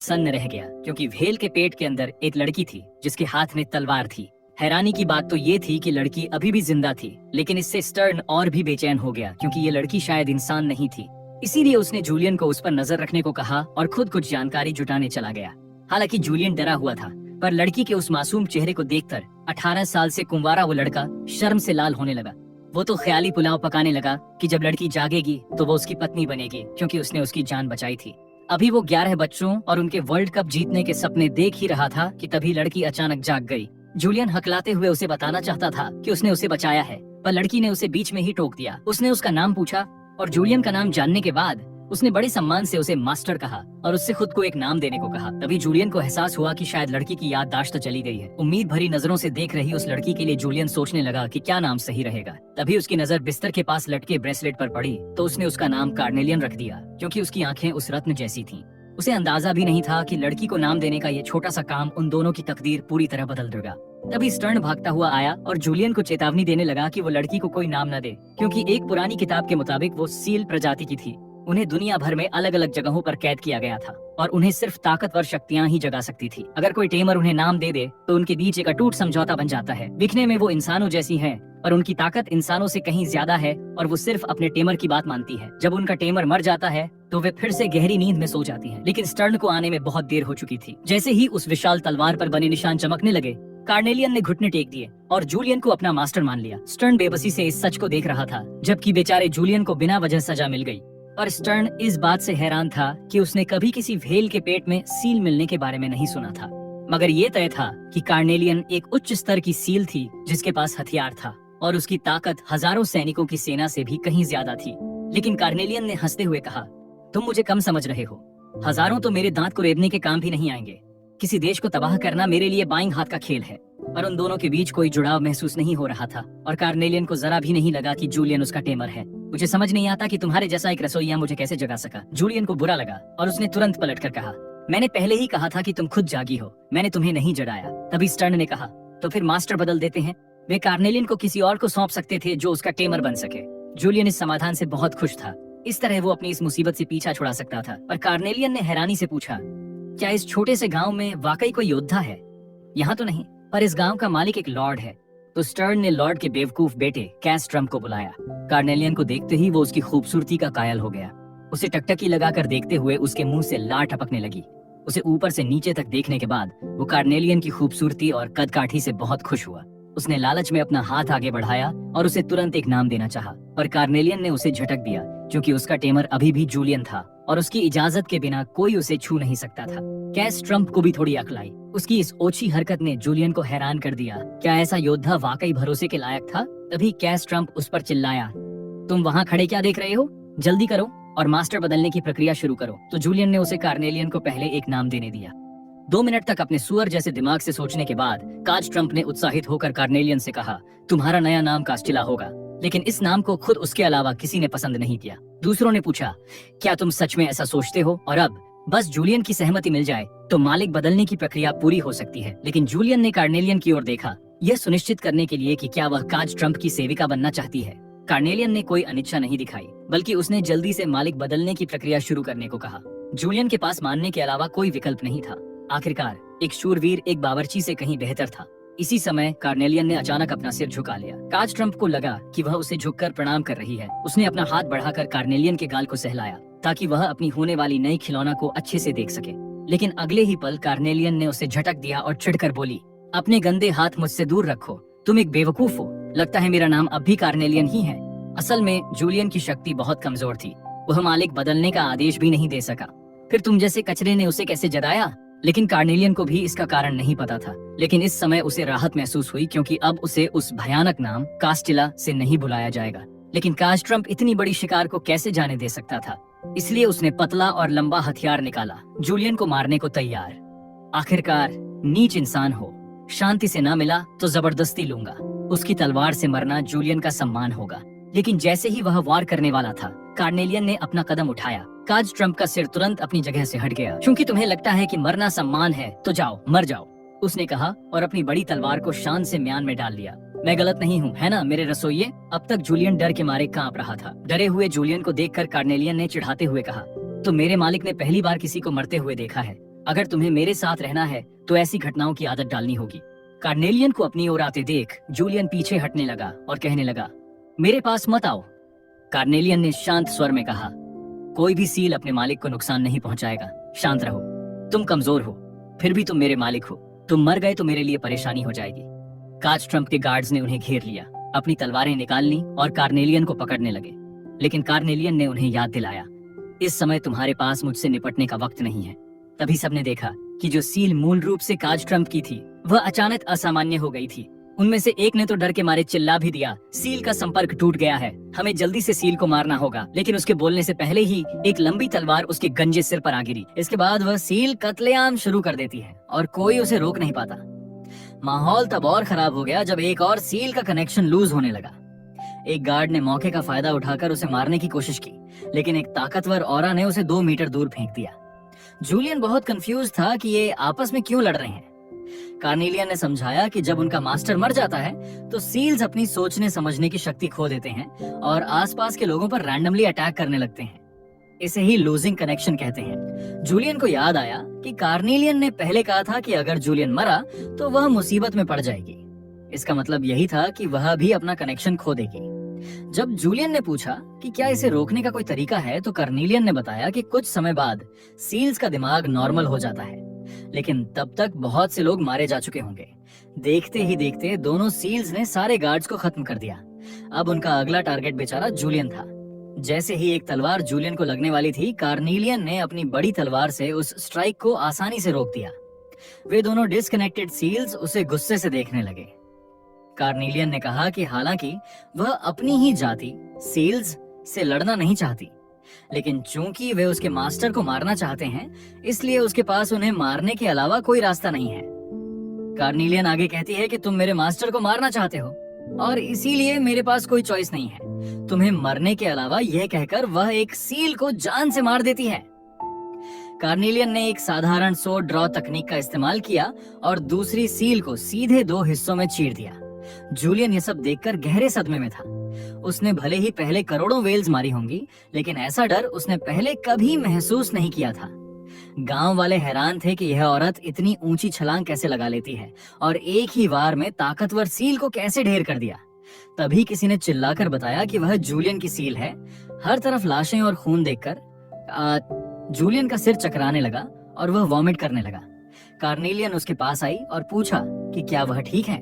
सन्न रह गया क्योंकि व्हेल के पेट के अंदर एक लड़की थी जिसके हाथ में तलवार थी। हैरानी की बात तो ये थी कि लड़की अभी भी जिंदा थी, लेकिन इससे स्टर्न और भी बेचैन हो गया क्योंकि ये लड़की शायद इंसान नहीं थी। इसीलिए उसने जूलियन को उस पर नजर रखने को कहा और खुद कुछ जानकारी जुटाने चला गया। हालांकि जूलियन डरा हुआ था, पर लड़की के उस मासूम चेहरे को देखकर 18 साल से कुंवारा वो लड़का शर्म से लाल होने लगा। वो तो ख्याली पुलाव पकाने लगा कि जब लड़की जागेगी तो वो उसकी पत्नी बनेगी, क्योंकि उसने उसकी जान बचाई थी। अभी वो 11 बच्चों और उनके वर्ल्ड कप जीतने के सपने देख ही रहा था कि तभी लड़की अचानक जाग गई। जूलियन हकलाते हुए उसे बताना चाहता था कि उसने उसे बचाया है, पर लड़की ने उसे बीच में ही टोक दिया। उसने उसका नाम पूछा और जूलियन का नाम जानने के बाद उसने बड़े सम्मान से उसे मास्टर कहा और उससे खुद को एक नाम देने को कहा। तभी जूलियन को एहसास हुआ कि शायद लड़की की याददाश्त चली गई है। उम्मीद भरी नजरों से देख रही उस लड़की के लिए जूलियन सोचने लगा कि क्या नाम सही रहेगा। तभी उसकी नजर बिस्तर के पास लटके ब्रेसलेट पर पड़ी तो उसने उसका नाम कार्नेलियन रख दिया, क्योंकि उसकी आंखें उस रत्न जैसी थीं। उसे अंदाजा भी नहीं था कि लड़की को नाम देने का ये छोटा सा काम उन दोनों की तकदीर पूरी तरह बदल देगा। तभी स्टर्न भागता हुआ आया और जूलियन को चेतावनी देने लगा कि वो लड़की को कोई नाम न दे, क्योंकि एक पुरानी किताब के मुताबिक वो सील प्रजाति की थी। उन्हें दुनिया भर में अलग अलग जगहों पर कैद किया गया था और उन्हें सिर्फ ताकतवर शक्तियां ही जगा सकती थी। अगर कोई टेमर उन्हें नाम दे दे तो उनके बीच एक अटूट समझौता बन जाता है। दिखने में वो इंसानों जैसी हैं, पर उनकी ताकत इंसानों से कहीं ज्यादा है और वो सिर्फ अपने टेमर की बात मानती है। जब उनका टेमर मर जाता है तो वे फिर से गहरी नींद में सो जाती हैं। लेकिन स्टर्न को आने में बहुत देर हो चुकी थी। जैसे ही उस विशाल तलवार पर बने निशान चमकने लगे, कार्नेलियन ने घुटने टेक दिए और जूलियन को अपना मास्टर मान लिया। स्टर्न बेबसी से इस सच को देख रहा था, जबकि बेचारे जूलियन को बिना वजह सजा मिल गई। और स्टर्न इस बात से हैरान था कि उसने कभी किसी व्हेल के पेट में सील मिलने के बारे में नहीं सुना था। मगर ये तय था कि कार्नेलियन एक उच्च स्तर की सील थी जिसके पास हथियार था और उसकी ताकत हजारों सैनिकों की सेना से भी कहीं ज्यादा थी। लेकिन कार्नेलियन ने हंसते हुए कहा, तुम मुझे कम समझ रहे हो। हजारों तो मेरे दांत को रेबने के काम भी नहीं आएंगे। किसी देश को तबाह करना मेरे लिए बाईं हाथ का खेल है। पर उन दोनों के बीच कोई जुड़ाव महसूस नहीं हो रहा था और कार्नेलियन को जरा भी नहीं लगा कि जूलियन उसका टेमर है। मुझे समझ नहीं आता कि तुम्हारे जैसा एक रसोइया मुझे कैसे जगा सका। जूलियन को बुरा लगा और उसने तुरंत पलटकर कहा, मैंने पहले ही कहा था कि तुम खुद जागी हो, मैंने तुम्हें नहीं जगाया। तभी स्टर्न ने कहा, तो फिर मास्टर बदल देते हैं। वे कार्नेलियन को किसी और को सौंप सकते थे जो उसका टेमर बन सके। जूलियन इस समाधान से बहुत खुश था। इस तरह वो अपनी इस मुसीबत से पीछा छुड़ा सकता था। पर कार्नेलियन ने हैरानी से पूछा, क्या इस छोटे से गाँव में वाकई कोई योद्धा है? यहाँ तो नहीं, पर इस गांव का मालिक एक लॉर्ड है। तो स्टर्न ने लॉर्ड के बेवकूफ बेटे कैस ट्रम्प को बुलाया। कार्नेलियन को देखते ही वो उसकी खूबसूरती का कायल हो गया। उसे टकटकी लगाकर देखते हुए उसके मुंह से लार टपकने लगी। उसे ऊपर से नीचे तक देखने के बाद वो कार्नेलियन की खूबसूरती और कदकाठी से बहुत खुश हुआ। उसने लालच में अपना हाथ आगे बढ़ाया और उसे तुरंत एक नाम देना चाहा, पर कार्नेलियन ने उसे झटक दिया, क्योंकि उसका टेमर अभी भी जूलियन था और उसकी इजाजत के बिना कोई उसे छू नहीं सकता था। कैस ट्रम्प को भी थोड़ी अक्ल आई। उसकी इस ओछी हरकत ने जूलियन को हैरान कर दिया। क्या ऐसा योद्धा वाकई भरोसे के लायक था? तभी कैस ट्रम्प उस पर चिल्लाया, तुम वहाँ खड़े क्या देख रहे हो? जल्दी करो और मास्टर बदलने की प्रक्रिया शुरू करो। तो जूलियन ने उसे कार्नेलियन को पहले एक नाम देने दिया। 2 मिनट तक अपने सुअर जैसे दिमाग से सोचने के बाद काज ट्रम्प ने उत्साहित होकर कार्नेलियन से कहा, तुम्हारा नया नाम कास्टिला होगा। लेकिन इस नाम को खुद उसके अलावा किसी ने पसंद नहीं किया। दूसरों ने पूछा, क्या तुम सच में ऐसा सोचते हो? और अब बस जूलियन की सहमति मिल जाए तो मालिक बदलने की प्रक्रिया पूरी हो सकती है। लेकिन जूलियन ने कार्नेलियन की ओर देखा, यह सुनिश्चित करने के लिए कि क्या वह काज ट्रम्प की सेविका बनना चाहती है। कार्नेलियन ने कोई अनिच्छा नहीं दिखाई, बल्कि उसने जल्दी से मालिक बदलने की प्रक्रिया शुरू करने को कहा। जूलियन के पास मानने के अलावा कोई विकल्प नहीं था। आखिरकार एक शूरवीर एक बावर्ची से कहीं बेहतर था। इसी समय कार्नेलियन ने अचानक अपना सिर झुका लिया। काज ट्रम्प को लगा कि वह उसे झुककर प्रणाम कर रही है। उसने अपना हाथ बढ़ाकर कार्नेलियन के गाल को सहलाया ताकि वह अपनी होने वाली नई खिलौना को अच्छे से देख सके। लेकिन अगले ही पल कार्नेलियन ने उसे झटक दिया और चिढ़कर बोली, अपने गंदे हाथ मुझसे दूर रखो, तुम एक बेवकूफ हो। लगता है मेरा नाम अब भी कार्नेलियन ही है। असल में जूलियन की शक्ति बहुत कमजोर थी। वह मालिक बदलने का आदेश भी नहीं दे सका। फिर तुम जैसे कचरे ने उसे कैसे जगाया? लेकिन कार्नेलियन को भी इसका कारण नहीं पता था। लेकिन इस समय उसे राहत महसूस हुई, क्योंकि अब उसे उस भयानक नाम कास्टिला से नहीं बुलाया जाएगा। लेकिन काज ट्रम्प इतनी बड़ी शिकार को कैसे जाने दे सकता था? इसलिए उसने पतला और लंबा हथियार निकाला, जूलियन को मारने को तैयार। आखिरकार नीच इंसान हो, शांति से ना मिला तो जबरदस्ती लूंगा। उसकी तलवार से मरना जूलियन का सम्मान होगा। लेकिन जैसे ही वह वार करने वाला था, कार्नेलियन ने अपना कदम उठाया। काज ट्रम्प का सिर तुरंत अपनी जगह से हट गया। क्योंकि तुम्हें लगता है कि मरना सम्मान है तो जाओ, मर जाओ, उसने कहा और अपनी बड़ी तलवार को शान से म्यान में डाल लिया। मैं गलत नहीं हूँ, है ना मेरे रसोइये? अब तक जूलियन डर के मारे कांप रहा था। डरे हुए जूलियन को देखकर कार्नेलियन ने चिढ़ाते हुए कहा, तो मेरे मालिक ने पहली बार किसी को मरते हुए देखा है। अगर तुम्हें मेरे साथ रहना है तो ऐसी घटनाओं की आदत डालनी होगी। कार्नेलियन को अपनी ओर आते देख जूलियन पीछे हटने लगा और कहने लगा, मेरे पास मत आओ। कार्नेलियन ने शांत स्वर में कहा, कोई भी सील अपने मालिक को नुकसान नहीं पहुंचाएगा, शांत रहो। तुम कमजोर हो, फिर भी तुम मेरे मालिक हो। तुम मर गए तो मेरे लिए परेशानी हो जाएगी। कास्ट्रम्प के गार्ड्स ने उन्हें घेर लिया, अपनी तलवारें निकाल ली और कार्नेलियन को पकड़ने लगे। लेकिन कार्नेलियन ने उन्हें याद दिलाया, इस समय तुम्हारे पास मुझसे निपटने का वक्त नहीं है। तभी सबने देखा कि जो सील मूल रूप से कास्ट्रम्प की थी वह अचानक असामान्य हो गई थी। उनमें से एक ने तो डर के मारे चिल्ला भी दिया, सील का संपर्क टूट गया है, हमें जल्दी से सील को मारना होगा। लेकिन उसके बोलने से पहले ही एक लंबी तलवार उसके गंजे सिर पर आ गिरी। इसके बाद वह सील कत्लेआम शुरू कर देती है और कोई उसे रोक नहीं पाता। माहौल तब और खराब हो गया जब एक और सील का कनेक्शन लूज होने लगा। एक गार्ड ने मौके का फायदा उठाकर उसे मारने की कोशिश की, लेकिन एक ताकतवर औरा ने उसे 2 मीटर दूर फेंक दिया। जूलियन बहुत कंफ्यूज था कि ये आपस में क्यों लड़ रहे हैं। कार्नेलियन ने समझाया कि जब उनका मास्टर मर जाता है तो सील्स अपनी सोचने समझने की शक्ति खो देते हैं और आसपास के लोगों पर रैंडमली अटैक करने लगते हैं। इसे ही लूजिंग कनेक्शन कहते हैं। जूलियन को याद आया कि कार्नेलियन ने पहले कहा था कि अगर जूलियन मरा तो वह मुसीबत में पड़ जाएगी। इसका मतलब यही था कि वह भी अपना कनेक्शन खो देगी। जब जूलियन ने पूछा कि क्या इसे रोकने का कोई तरीका है तो कार्नेलियन ने बताया कि कुछ समय बाद सील्स का दिमाग नॉर्मल हो जाता है, लेकिन तब तक बहुत से लोग मारे जा चुके होंगे। देखते ही देखते दोनों सील्स ने सारे गार्ड्स को खत्म कर दिया। अब उनका अगला टारगेट बेचारा जूलियन था। जैसे ही एक तलवार जूलियन को लगने वाली थी, कार्नेलियन ने अपनी बड़ी तलवार से उस स्ट्राइक को आसानी से रोक दिया। वे दोनों डिस्कनेक्टेड सील्स उसे गुस्से से देखने लगे। कार्नेलियन ने कहा कि हालांकि वह अपनी ही जाति सील्स से लड़ना नहीं चाहती, लेकिन चूंकि वे उसके मास्टर को मारना चाहते हैं, इसलिए उसके पास उन्हें मारने के अलावा कोई रास्ता नहीं है। कार्नेलियन आगे कहती है कि तुम मेरे मास्टर को मारना चाहते हो और इसीलिए मेरे पास कोई चॉइस नहीं है तुम्हें मरने के अलावा। यह कहकर वह एक सील को जान से मार देती है। कार्नेलियन ने एक साधारण स्वॉर्ड ड्रॉ तकनीक का इस्तेमाल किया और दूसरी सील को सीधे 2 हिस्सों में चीर दिया। जूलियन ये सब देखकर गहरे सदमे में था। उसने भले ही पहले करोड़ों वेल्स मारी होंगी, लेकिन ऐसा डर उसने पहले कभी महसूस नहीं किया था। गांव वाले हैरान थे कि यह औरत इतनी ऊंची छलांग कैसे लगा लेती है और एक ही वार में ताकतवर सील को कैसे ढेर कर दिया। तभी किसी ने चिल्लाकर बताया कि वह जूलियन की सील है। हर तरफ लाशें और खून देखकर जूलियन का सिर चकराने लगा और वह वॉमिट करने लगा। कार्नेलियन उसके पास आई और पूछा कि क्या वह ठीक है।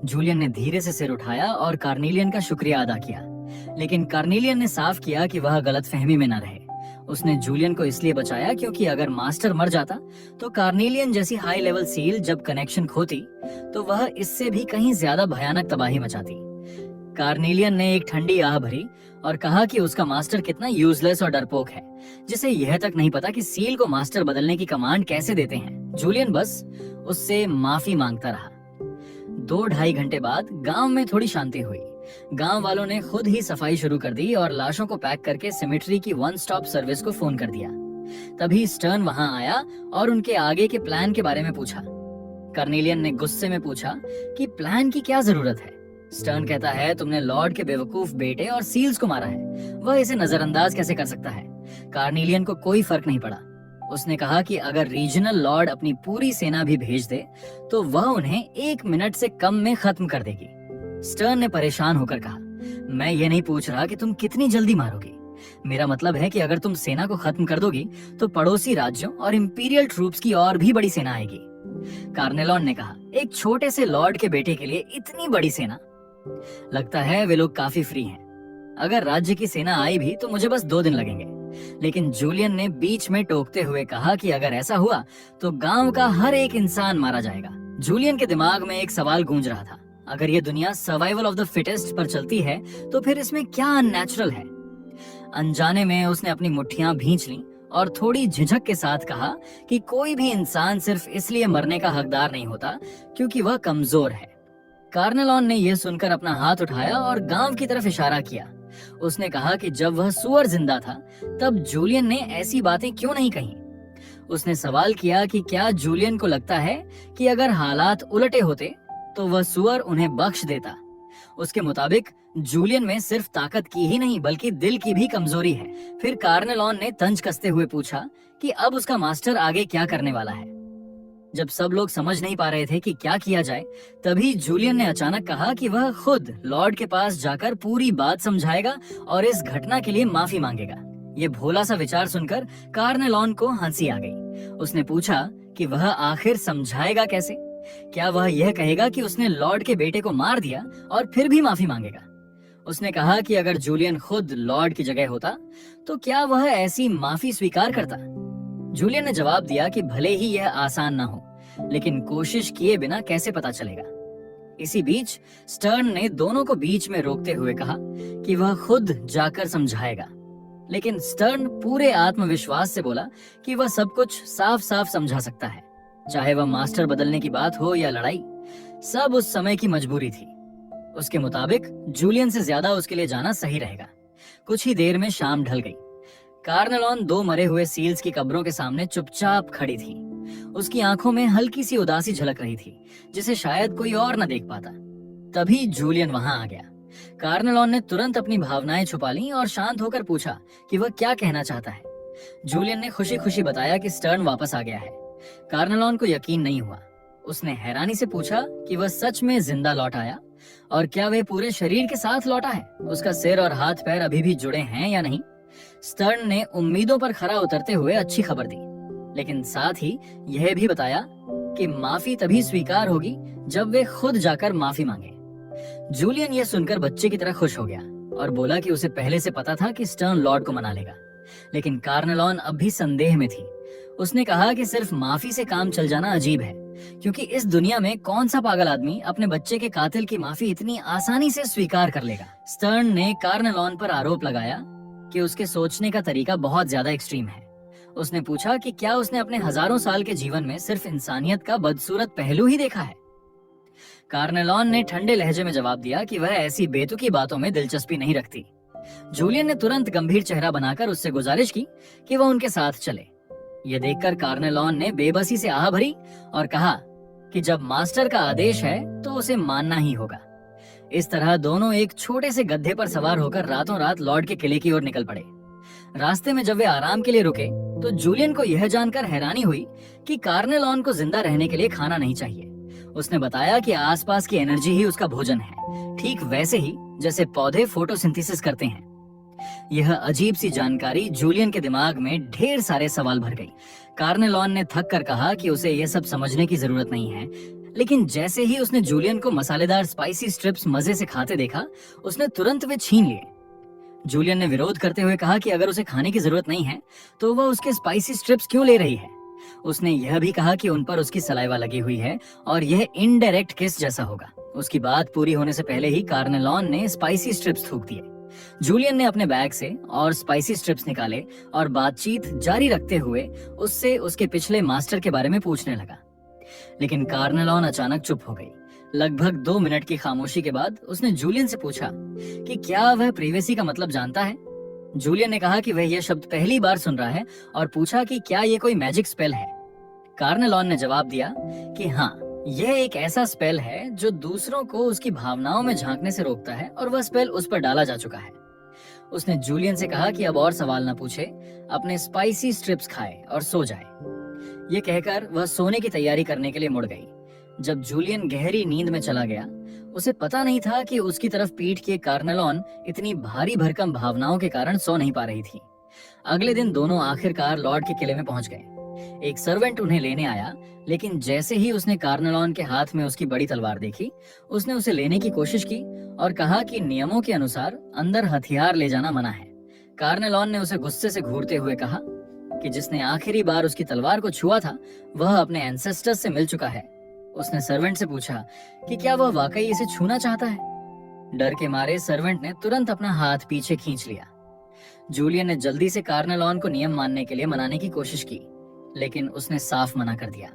जूलियन ने धीरे से सिर उठाया और कार्नेलियन का शुक्रिया अदा किया, लेकिन कार्नेलियन ने साफ किया कि वह गलतफहमी में न रहे। उसने जूलियन को इसलिए बचाया क्योंकि अगर मास्टर मर जाता तो कार्नेलियन जैसी हाई लेवल सील जब कनेक्शन खोती तो वह इससे भी कहीं ज्यादा भयानक तबाही मचाती। कार्नेलियन ने एक ठंडी आह भरी और कहा कि उसका मास्टर कितना यूजलेस और डरपोक है, जिसे यह तक नहीं पता कि सील को मास्टर बदलने की कमांड कैसे देते हैं। जूलियन बस उससे माफी मांगता रहा। 2-2.5 घंटे बाद गांव में थोड़ी शांति हुई। गांव वालों ने खुद ही सफाई शुरू कर दी और लाशों को पैक करके सिमेट्री की 1 स्टॉप सर्विस को फोन कर दिया। तभी स्टर्न वहां आया और उनके आगे के प्लान के बारे में पूछा। कार्नेलियन ने गुस्से में पूछा कि प्लान की क्या जरूरत है। स्टर्न कहता है, तुमने लॉर्ड के बेवकूफ बेटे और सील्स को मारा है, वह इसे नजरअंदाज कैसे कर सकता है। कार्नेलियन को कोई फर्क नहीं पड़ा। उसने कहा कि अगर रीजनल लॉर्ड अपनी पूरी सेना भी भेज दे तो वह उन्हें 1 मिनट से कम में खत्म कर देगी। स्टर्न ने परेशान होकर कहा, मैं ये नहीं पूछ रहा कि तुम कितनी जल्दी मारोगे, मेरा मतलब है कि अगर तुम सेना को खत्म कर दोगी तो पड़ोसी राज्यों और इंपीरियल ट्रूप्स की और भी बड़ी सेना आएगी। कार्नेलॉन ने कहा, एक छोटे से लॉर्ड के बेटे के लिए इतनी बड़ी सेना? लगता है वे लोग काफी फ्री हैं। अगर राज्य की सेना आई भी तो मुझे बस 2 दिन लगेंगे। लेकिन जूलियन ने बीच में टोकते हुए कहा कि अगर ऐसा हुआ तो गांव का हर एक इंसान मारा जाएगा। जूलियन के दिमाग में एक सवाल गूंज रहा था, अगर ये दुनिया सर्वाइवल ऑफ द फिटेस्ट पर चलती है तो फिर इसमें क्या अननेचुरल है। अनजाने में उसने अपनी मुट्ठियां भींच लीं और थोड़ी झिझक के साथ कहा कि कोई भी इंसान सिर्फ इसलिए मरने का हकदार नहीं होता क्योंकि वह कमजोर है। कार्नेलॉन ने यह सुनकर अपना हाथ उठाया और गांव की तरफ इशारा किया। उसने कहा कि जब वह सुअर जिंदा था तब जूलियन ने ऐसी बातें क्यों नहीं कही। उसने सवाल किया कि क्या जूलियन को लगता है कि अगर हालात उलटे होते तो वह सुअर उन्हें बख्श देता। उसके मुताबिक जूलियन में सिर्फ ताकत की ही नहीं बल्कि दिल की भी कमजोरी है। फिर कार्नेलॉन ने तंज कसते हुए पूछा कि अब उसका मास्टर आगे क्या करने वाला है। जब सब लोग समझ नहीं पा रहे थे कि क्या किया जाए, तभी जूलियन ने अचानक कहा कि वह खुद लॉर्ड के पास जाकर पूरी बात समझाएगा और इस घटना के लिए माफी मांगेगा। ये भोला सा विचार सुनकर कार्नेलॉन को हंसी आ गई। उसने पूछा कि वह आखिर समझाएगा कैसे? क्या वह यह कहेगा कि उसने लॉर्ड के बेटे को मार दिया और फिर भी माफी मांगेगा? उसने कहा कि अगर जूलियन खुद लॉर्ड की जगह होता तो क्या वह ऐसी माफी स्वीकार करता? जूलियन ने जवाब दिया कि भले ही यह आसान ना हो, लेकिन कोशिश किए बिना कैसे पता चलेगा। इसी बीच स्टर्न ने दोनों को बीच में रोकते हुए कहा कि वह खुद जाकर समझाएगा, लेकिन स्टर्न पूरे आत्मविश्वास से बोला कि वह सब कुछ साफ साफ समझा सकता है, चाहे वह मास्टर बदलने की बात हो या लड़ाई। सब उस समय की मजबूरी थी। उसके मुताबिक जूलियन से ज्यादा उसके लिए जाना सही रहेगा। कुछ ही देर में शाम ढल गई। कार्नेलॉन 2 मरे हुए सील्स की कब्रों के सामने चुपचाप खड़ी थी। उसकी आंखों में हल्की सी उदासी झलक रही थी, जिसे शायद कोई और न देख पाता। तभी जूलियन वहां आ गया। कार्नेलॉन ने तुरंत अपनी भावनाएं छुपा लीं और शांत होकर पूछा कि वह क्या कहना चाहता है। जूलियन ने खुशी खुशी बताया कि स्टर्न वापस आ गया है। कार्नेलॉन को यकीन नहीं हुआ। उसने हैरानी से पूछा कि वह सच में जिंदा लौट आया और क्या वह पूरे शरीर के साथ लौटा है। उसका सिर और हाथ पैर अभी भी जुड़े हैं या नहीं? स्टर्न ने उम्मीदों पर खरा उतरते हुए अच्छी खबर दी, लेकिन साथ ही यह भी बताया कि माफी तभी स्वीकार होगी जब वे खुद जाकर माफी मांगे। जूलियन यह सुनकर बच्चे की तरह खुश हो गया और बोला कि उसे पहले से पता था कि स्टर्न लॉर्ड को मना लेगा। लेकिन कार्नेलॉन अब भी संदेह में थी। उसने कहा कि सिर्फ माफी से काम चल जाना अजीब है, क्योंकि इस दुनिया में कौन सा पागल आदमी अपने बच्चे के कातिल की माफी इतनी आसानी से स्वीकार कर लेगा। स्टर्न ने कार्नेलॉन पर आरोप लगाया कि उसके सोचने का तरीका बहुत ज्यादा एक्सट्रीम है। उसने पूछा कि क्या उसने अपने हजारों साल के जीवन में सिर्फ इंसानियत का बदसूरत पहलू ही देखा है। कार्नेलॉन ने ठंडे लहजे में जवाब दिया कि वह ऐसी बेतुकी बातों में दिलचस्पी नहीं रखती। जूलियन ने तुरंत गंभीर चेहरा बनाकर उससे गुजारिश की कि वह उनके साथ चले। यह देखकर कार्नेलॉन ने बेबसी से आह भरी और कहा कि जब मास्टर का आदेश है तो उसे मानना ही होगा। इस तरह दोनों एक छोटे से गड्ढे पर सवार होकर रातों रात लॉर्ड के किले की ओर निकल पड़े। रास्ते में जब वे आराम के लिए रुके तो जूलियन को यह जानकर हैरानी हुई कि कार्नेलॉन को जिंदा रहने के लिए खाना नहीं चाहिए। उसने बताया कि आसपास की एनर्जी ही उसका भोजन है, ठीक वैसे ही जैसे पौधे फोटोसिंथेसिस करते हैं। यह अजीब सी जानकारी जूलियन के दिमाग में ढेर सारे सवाल भर गई। कार्नेलॉन ने थक कर कहा कि उसे यह सब समझने की जरूरत नहीं है, लेकिन जैसे ही उसने जूलियन को मसालेदार स्पाइसी स्ट्रिप्स मजे से खाते देखा, उसने तुरंत वे छीन लिए। जूलियन ने विरोध करते हुए कहा कि अगर उसे खाने की जरूरत नहीं है तो वह उसके स्पाइसी स्ट्रिप्स क्यों ले रही है। उसने यह भी कहा कि उन पर उसकी सलाइवा लगी हुई है और यह इनडायरेक्ट किस जैसा होगा। उसकी बात पूरी होने से पहले ही कार्नेलॉन ने स्पाइसी स्ट्रिप्स थूक दिए। जूलियन ने अपने बैग से और स्पाइसी स्ट्रिप्स निकाले और बातचीत जारी रखते हुए उससे उसके पिछले मास्टर के बारे में पूछने लगा। लेकिन कार्नेलॉन अचानक चुप हो गई। लगभग 2 मिनट की खामोशी के बाद उसने जूलियन से पूछा कि क्या वह प्रिवेसी का मतलब जानता है। जूलियन ने कहा कि वह यह शब्द पहली बार सुन रहा है और पूछा कि क्या यह कोई मैजिक स्पेल है। कार्नेलॉन ने जवाब दिया कि हाँ, यह एक ऐसा स्पेल है जो दूसरों को उसकी भावनाओं में झांकने से रोकता है और वह स्पेल उस पर डाला जा चुका है। उसने जूलियन से कहा कि अब और सवाल न पूछे, अपने स्पाइसी स्ट्रिप्स खाए और सो जाए। ये कहकर वह सोने की तैयारी करने के लिए मुड़ गई। जब जूलियन गहरी नींद में चला गया, उसे पता नहीं था कि उसकी तरफ पीठ किए कार्नेलॉन इतनी भारी भरकम भावनाओं के कारण सो नहीं पा रही थी। अगले दिन दोनों आखिरकार लॉर्ड के किले में पहुंच गए। एक सर्वेंट उन्हें लेने आया, लेकिन जैसे ही उसने कार्नेलॉन के हाथ में उसकी बड़ी तलवार देखी, उसने उसे लेने की कोशिश की और कहा कि नियमों के अनुसार अंदर हथियार ले जाना मना है। कार्नेलॉन ने उसे गुस्से से घूरते हुए कहा कि जिसने आखिरी बार उसकी तलवार को छुआ था वह अपने एंसेस्टर्स से मिल चुका है। उसने सर्वेंट से पूछा कि क्या वह वाकई इसे छूना चाहता है। डर के मारे सर्वेंट ने तुरंत अपना हाथ पीछे खींच लिया। जूलियन ने जल्दी से कार्नेलॉन को नियम मानने के लिए मनाने की कोशिश की, लेकिन उसने साफ मना कर दिया।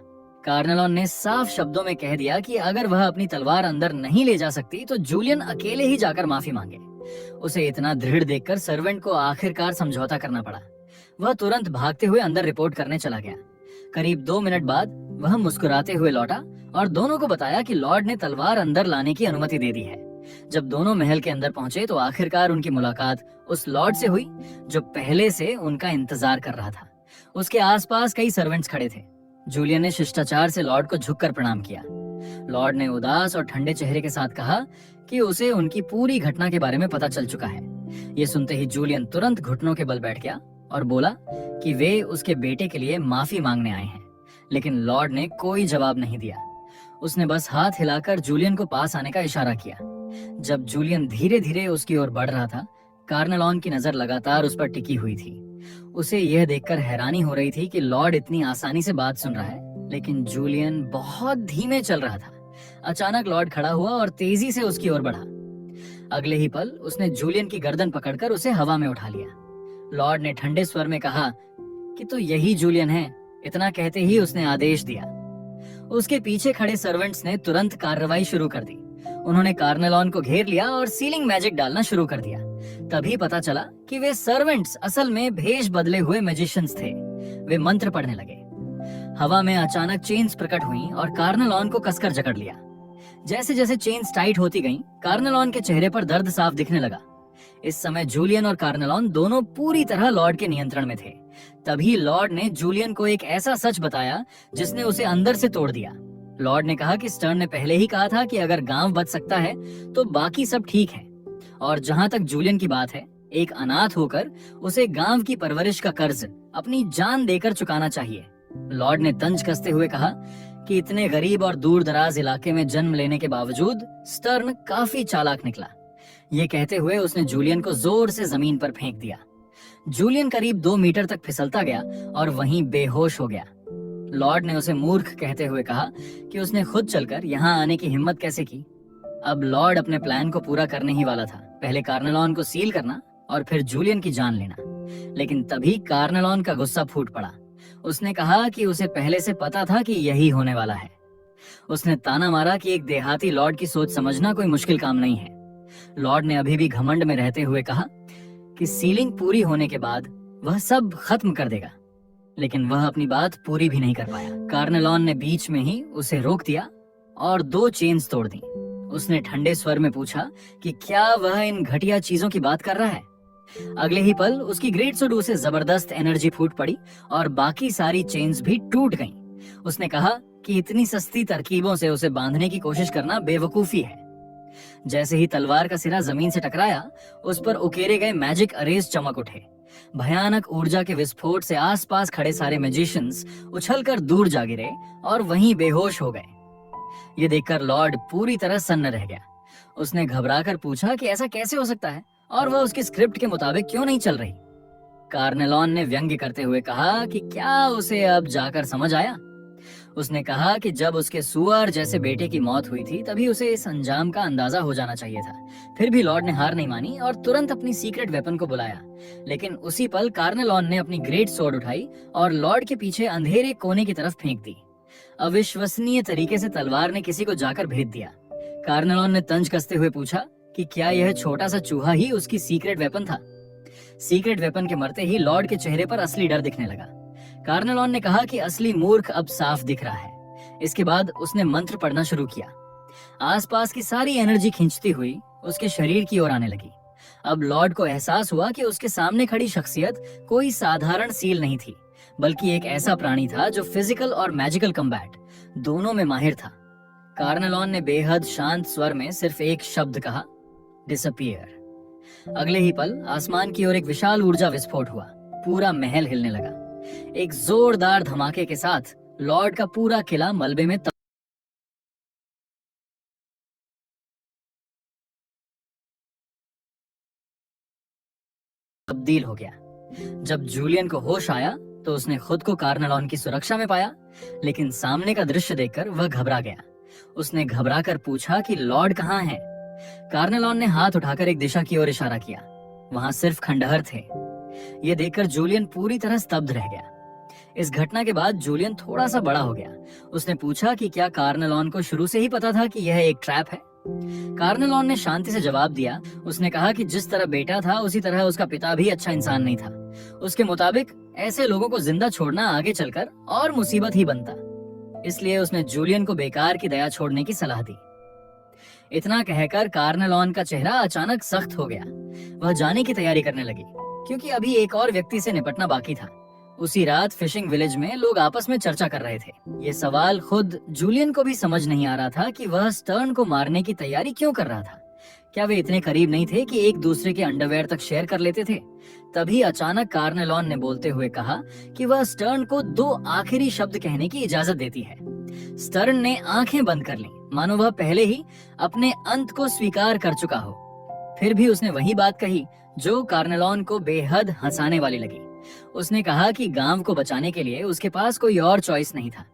कार्नेलॉन ने साफ शब्दों में कह दिया कि अगर वह अपनी तलवार अंदर नहीं ले जा सकती तो जूलियन अकेले ही जाकर माफी मांगे। उसे इतना दृढ़ देखकर सर्वेंट को आखिरकार समझौता करना पड़ा। वह तुरंत भागते हुए अंदर रिपोर्ट करने चला गया। करीब 2 मिनट बाद वह मुस्कुराते हुए लौटा और दोनों को बताया कि लॉर्ड ने तलवार अंदर लाने की अनुमति दे दी है। जब दोनों महल के अंदर पहुंचे तो आखिरकार उनकी मुलाकात उस लॉर्ड से हुई जो पहले से उनका इंतजार कर रहा था। उसके आसपास कई सर्वेंट्स खड़े थे। जूलियन ने शिष्टाचार से लॉर्ड को झुककर प्रणाम किया। लॉर्ड ने उदास और ठंडे चेहरे के साथ कहा कि उसे उनकी पूरी घटना के बारे में पता चल चुका है। ये सुनते ही जूलियन तुरंत घुटनों के बल बैठ गया और बोला कि वे उसके बेटे के लिए माफी मांगने आए हैं, लेकिन लॉर्ड ने कोई जवाब नहीं दिया। उसने बस हाथ हिलाकर जूलियन को पास आने का इशारा किया। जब जूलियन धीरे धीरे उसकी ओर बढ़ रहा था, कार्नेलॉन की नजर लगातार उस पर टिकी हुई थी। उसे यह देखकर हैरानी हो रही थी कि लॉर्ड इतनी आसानी से बात सुन रहा है, लेकिन जूलियन बहुत धीमे चल रहा था। अचानक लॉर्ड खड़ा हुआ और तेजी से उसकी ओर बढ़ा। अगले ही पल उसने जूलियन की गर्दन पकड़कर उसे हवा में उठा लिया। लॉर्ड ने ठंडे स्वर में कहा कि तो यही जूलियन है। इतना कहते ही उसने आदेश दिया। उसके पीछे खड़े सर्वेंट्स ने तुरंत कार्रवाई शुरू कर दी। उन्होंने कार्नेलॉन को घेर लिया और सीलिंग मैजिक डालना शुरू कर दिया। तभी पता चला कि वे सर्वेंट्स असल में भेष बदले हुए मैजिशियंस थे। वे मंत्र पढ़ने लगे। हवा में अचानक चेन्स प्रकट हुई और कार्नेलॉन को कसकर जकड़ लिया। जैसे जैसे चेन्स टाइट होती गईं, कार्नेलॉन के चेहरे पर दर्द साफ दिखने लगा। इस समय जूलियन और कार्नेलॉन दोनों पूरी तरह लॉर्ड के नियंत्रण में थे। तभी लॉर्ड ने जूलियन को एक ऐसा सच बताया जिसने उसे अंदर से तोड़ दिया। लॉर्ड ने कहा कि स्टर्न ने पहले ही कहा था कि अगर गांव बच सकता है तो बाकी सब ठीक है, और जहां तक जूलियन की बात है, एक अनाथ होकर उसे गांव की परवरिश का कर्ज अपनी जान देकर चुकाना चाहिए। लॉर्ड ने तंज कसते हुए कहा कि इतने गरीब और दूर दराज इलाके में जन्म लेने के बावजूद स्टर्न काफी चालाक निकला। ये कहते हुए उसने जूलियन को जोर से जमीन पर फेंक दिया। जूलियन करीब 2 मीटर तक फिसलता गया और वहीं बेहोश हो गया। लॉर्ड ने उसे मूर्ख कहते हुए कहा कि उसने खुद चलकर यहाँ आने की हिम्मत कैसे की। अब लॉर्ड अपने प्लान को पूरा करने ही वाला था, पहले कार्नेलॉन को सील करना और फिर जूलियन की जान लेना। लेकिन तभी कार्नेलॉन का गुस्सा फूट पड़ा। उसने कहा कि उसे पहले से पता था कि यही होने वाला है। उसने ताना मारा कि एक देहाती लॉर्ड की सोच समझना कोई मुश्किल काम नहीं है। लॉर्ड ने अभी भी घमंड में रहते हुए कहा कि सीलिंग पूरी होने के बाद वह सब खत्म कर देगा, लेकिन वह अपनी बात पूरी भी नहीं कर पाया। कार्नेलॉन ने बीच में ही उसे रोक दिया और 2 चेन्स तोड़ दी। उसने ठंडे स्वर में पूछा कि क्या वह इन घटिया चीजों की बात कर रहा है। अगले ही पल उसकी ग्रेट सुडू से जबरदस्त एनर्जी फूट पड़ी और बाकी सारी चेन्स भी टूट गईं। उसने कहा कि इतनी सस्ती तरकीबों से उसे बांधने की कोशिश करना बेवकूफी है। जैसे ही तलवार का सिरा जमीन से टकराया, उस पर उकेरे गए मैजिक अरेज चमक उठे। भयानक ऊर्जा के विस्फोट से आसपास खड़े सारे मैजिशियंस उछलकर दूर जा गिरे और वहीं बेहोश हो गए। ये देखकर लॉर्ड पूरी तरह सन्न रह गया। उसने घबराकर पूछा कि ऐसा कैसे हो सकता है और वह उसकी स्क्रिप्ट के मुताबिक क्यों नहीं चल रही। कार्नेलॉन ने व्यंग्य करते हुए कहा कि क्या उसे अब जाकर समझ आया। उसने कहा कि जब उसके सुअर जैसे बेटे की मौत हुई थी, तभी उसे इस अंजाम का अंदाजा हो जाना चाहिए था। फिर भी लॉर्ड ने हार नहीं मानी और तुरंत अपनी सीक्रेट वेपन को बुलाया। लेकिन उसी पल कार्नेलॉन ने अपनी ग्रेट स्वॉर्ड उठाई और लॉर्ड के पीछे अंधेरे कोने की तरफ फेंक दी। अविश्वसनीय तरीके से तलवार ने किसी को जाकर भेद दिया। कार्नेलॉन ने तंज कसते हुए पूछा कि क्या यह छोटा सा चूहा ही उसकी सीक्रेट वेपन था। सीक्रेट वेपन के मरते ही लॉर्ड के चेहरे पर असली डर दिखने लगा। कार्नेलॉन ने कहा कि असली मूर्ख अब साफ दिख रहा है। इसके बाद उसने मंत्र पढ़ना शुरू किया। आसपास की सारी एनर्जी खींचती हुई उसके शरीर की ओर आने लगी। अब लॉर्ड को एहसास हुआ कि उसके सामने खड़ी शख्सियत कोई साधारण सील नहीं थी, बल्कि एक ऐसा प्राणी था जो फिजिकल और मैजिकल कम्बैट दोनों में माहिर था। कार्नेलॉन ने बेहद शांत स्वर में सिर्फ एक शब्द कहा, डिसअपियर। अगले ही पल आसमान की ओर एक विशाल ऊर्जा विस्फोट हुआ। पूरा महल हिलने लगा। एक जोरदार धमाके के साथ लॉर्ड का पूरा किला मलबे में तब्दील हो गया। जब जूलियन को होश आया तो उसने खुद को कार्नेलॉन की सुरक्षा में पाया, लेकिन सामने का दृश्य देखकर वह घबरा गया। उसने घबराकर पूछा कि लॉर्ड कहाँ है। कार्नेलॉन ने हाथ उठाकर एक दिशा की ओर इशारा किया। वहां सिर्फ खंडहर थे। यह देखकर जूलियन पूरी तरह स्तब्ध रह गया। इस घटना के बाद जूलियन थोड़ा सा बड़ा हो गया। उसने पूछा कि क्या कार्नेलॉन को शुरू से ही पता था कि यह एक ट्रैप है। कार्नेलॉन ने शांति से जवाब दिया। उसने कहा कि जिस तरह बेटा था उसी तरह उसका पिता भी अच्छा इंसान नहीं था। उसके मुताबिक ऐसे लोगों को जिंदा छोड़ना आगे चलकर और मुसीबत ही बनता, इसलिए उसने जूलियन को बेकार की दया छोड़ने की सलाह दी। इतना कहकर कार्नेलॉन का चेहरा अचानक सख्त हो गया। वह जाने की तैयारी करने लगी, क्योंकि अभी एक और व्यक्ति से निपटना बाकी था। उसी रात फिशिंग विलेज में लोग आपस में चर्चा कर रहे थे। ये सवाल खुद जूलियन को भी समझ नहीं आ रहा था कि वह स्टर्न को मारने की तैयारी क्यों कर रहा था। क्या वे इतने करीब नहीं थे कि एक दूसरे के अंडरवेयर तक शेयर कर लेते थे? तभी अचानक कार्नेलॉन ने बोलते हुए कहा कि वह स्टर्न को 2 आखिरी शब्द कहने की इजाजत देती है। स्टर्न ने आंखें बंद कर लीं, मानो वह पहले ही अपने अंत को स्वीकार कर चुका हो। फिर भी उसने वही बात कही जो कार्नेलॉन को बेहद हंसाने वाली लगी। उसने कहा कि गांव को बचाने के लिए उसके पास कोई और चॉइस नहीं था।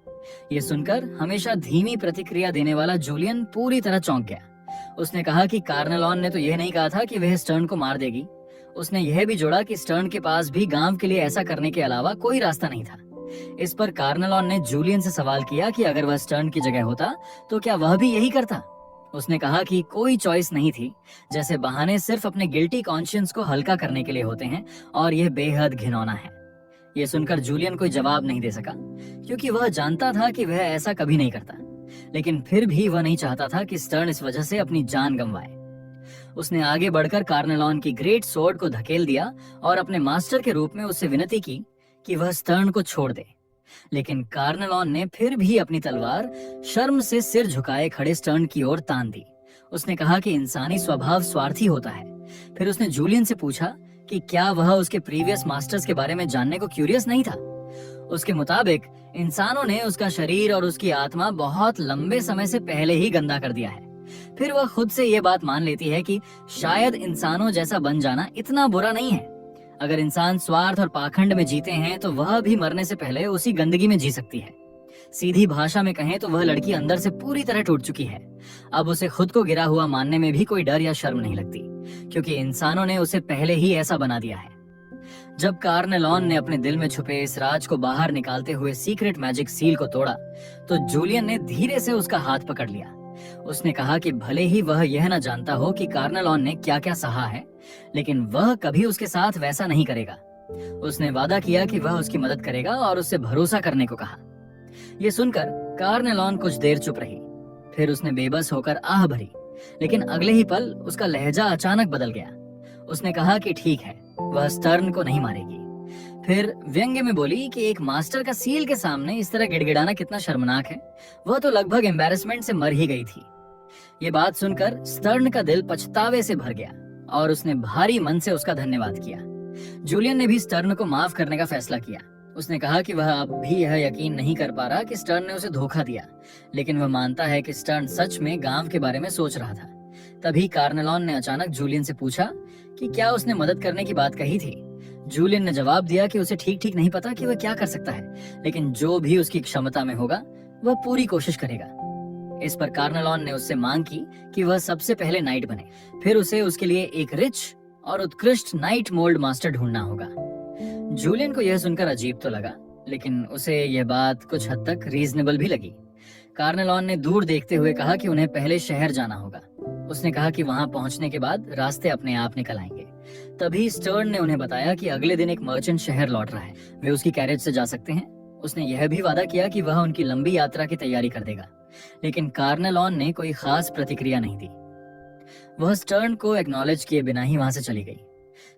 ये सुनकर हमेशा धीमी प्रतिक्रिया देने वाला जूलियन पूरी तरह चौंक गया। उसने कहा कि कार्नेलॉन ने तो यह नहीं कहा था कि वह स्टर्न को मार देगी। उसने यह भी जोड़ा कि स्टर्न के पास भी गांव के लिए ऐसा करने के अलावा कोई रास्ता नहीं था। इस पर कार्नेलॉन ने जूलियन से सवाल किया कि अगर वह स्टर्न की जगह होता तो क्या वह भी यही करता। उसने कहा कि कोई चॉइस नहीं थी, जैसे बहाने सिर्फ अपने गिल्टी कॉन्शियंस को हल्का करने के लिए होते हैं और यह बेहद घिनौना है। यह सुनकर जूलियन कोई जवाब नहीं दे सका, क्योंकि वह जानता था कि वह ऐसा कभी नहीं करता, लेकिन फिर भी वह नहीं चाहता था कि स्टर्न इस वजह से अपनी जान गंवाए। उसने आगे बढ़कर कार्नेलॉन की ग्रेट स्वॉर्ड को धकेल दिया और अपने मास्टर के रूप में उससे विनती की कि वह स्टर्न को छोड़ दे। लेकिन कार्नेलॉन ने फिर भी अपनी तलवार शर्म से सिर झुकाए खड़े स्टर्न की ओर तान दी। उसने कहा कि इंसानी स्वभाव स्वार्थी होता है। फिर उसने जूलियन से पूछा कि क्या वह उसके प्रीवियस मास्टर्स के बारे में जानने को क्यूरियस नहीं था। उसके मुताबिक इंसानों ने उसका शरीर और उसकी आत्मा बहुत लंबे समय से पहले ही गंदा कर दिया है। फिर वह खुद से ये बात मान लेती है कि शायद इंसानों जैसा बन जाना इतना बुरा नहीं है। अगर इंसान स्वार्थ और पाखंड में जीते हैं तो वह भी मरने से पहले उसी गंदगी में जी सकती है। सीधी भाषा में कहें तो वह लड़की अंदर से पूरी तरह टूट चुकी है। अब उसे खुद को गिरा हुआ मानने में भी कोई डर या शर्म नहीं लगती, क्योंकि इंसानों ने उसे पहले ही ऐसा बना दिया है। जब कार्नेलॉन ने अपने दिल में छुपे इस राज को बाहर निकालते हुए सीक्रेट मैजिक सील को तोड़ा, तो जूलियन ने धीरे से उसका हाथ पकड़ लिया। उसने कहा कि भले ही वह यह न जानता हो कि कार्नेलॉन ने क्या क्या सहा है, लेकिन वह कभी उसके साथ वैसा नहीं करेगा। उसने वादा किया कि वह उसकी मदद करेगा और उससे भरोसा करने को कहा। यह सुनकर कार्नेलॉन कुछ देर चुप रही, फिर उसने बेबस होकर आह भरी, लेकिन अगले ही पल उसका लहजा अचानक बदल गया। उसने कहा कि ठीक है, वह स्टर्न को नहीं मारेगी। फिर व्यंग्य में बोली कि एक मास्टर का सील के सामने इस तरह गिड़गिड़ाना कितना शर्मनाक है। वह तो लगभग एम्बैरेसमेंट से मर ही गई थी। ये बात सुनकर स्टर्न का दिल पछतावे से भर गया और उसने भारी मन से उसका धन्यवाद किया। जूलियन ने भी स्टर्न को माफ करने का फैसला किया। उसने कहा कि वह अब भी यह यकीन नहीं कर पा रहा कि स्टर्न ने उसे धोखा दिया, लेकिन वह मानता है कि स्टर्न सच में गांव के बारे में सोच रहा था। तभी कार्नेलॉन ने अचानक जूलियन से पूछा कि क्या उसने मदद करने की बात कही थी। जूलियन ने जवाब दिया कि उसे ठीक ठीक नहीं पता कि वह क्या कर सकता है, लेकिन जो भी उसकी क्षमता में होगा वह पूरी कोशिश करेगा। इस पर कार्नेलॉन ने उससे मांग की कि वह सबसे पहले नाइट बने, फिर उसे उसके लिए एक रिच और उत्कृष्ट नाइट मोल्ड मास्टर ढूंढना होगा। जूलियन को यह सुनकर अजीब तो लगा, लेकिन उसे यह बात कुछ हद तक रीजनेबल भी लगी। कार्नेलॉन ने दूर देखते हुए कहा कि उन्हें पहले शहर जाना होगा। उसने कहा कि वहां पहुंचने के बाद रास्ते अपने आप निकल आएंगे। तभी स्टर्न ने उन्हें बताया कि अगले दिन एक मर्चेंट शहर लौट रहा है, वे उसकी कैरेज से जा सकते हैं। उसने यह भी वादा किया कि वह उनकी लंबी यात्रा की तैयारी कर देगा, लेकिन कार्नेलॉन ने कोई खास प्रतिक्रिया नहीं दी। वह स्टर्न को एक्नॉलेज किए बिना ही वहां से चली गई।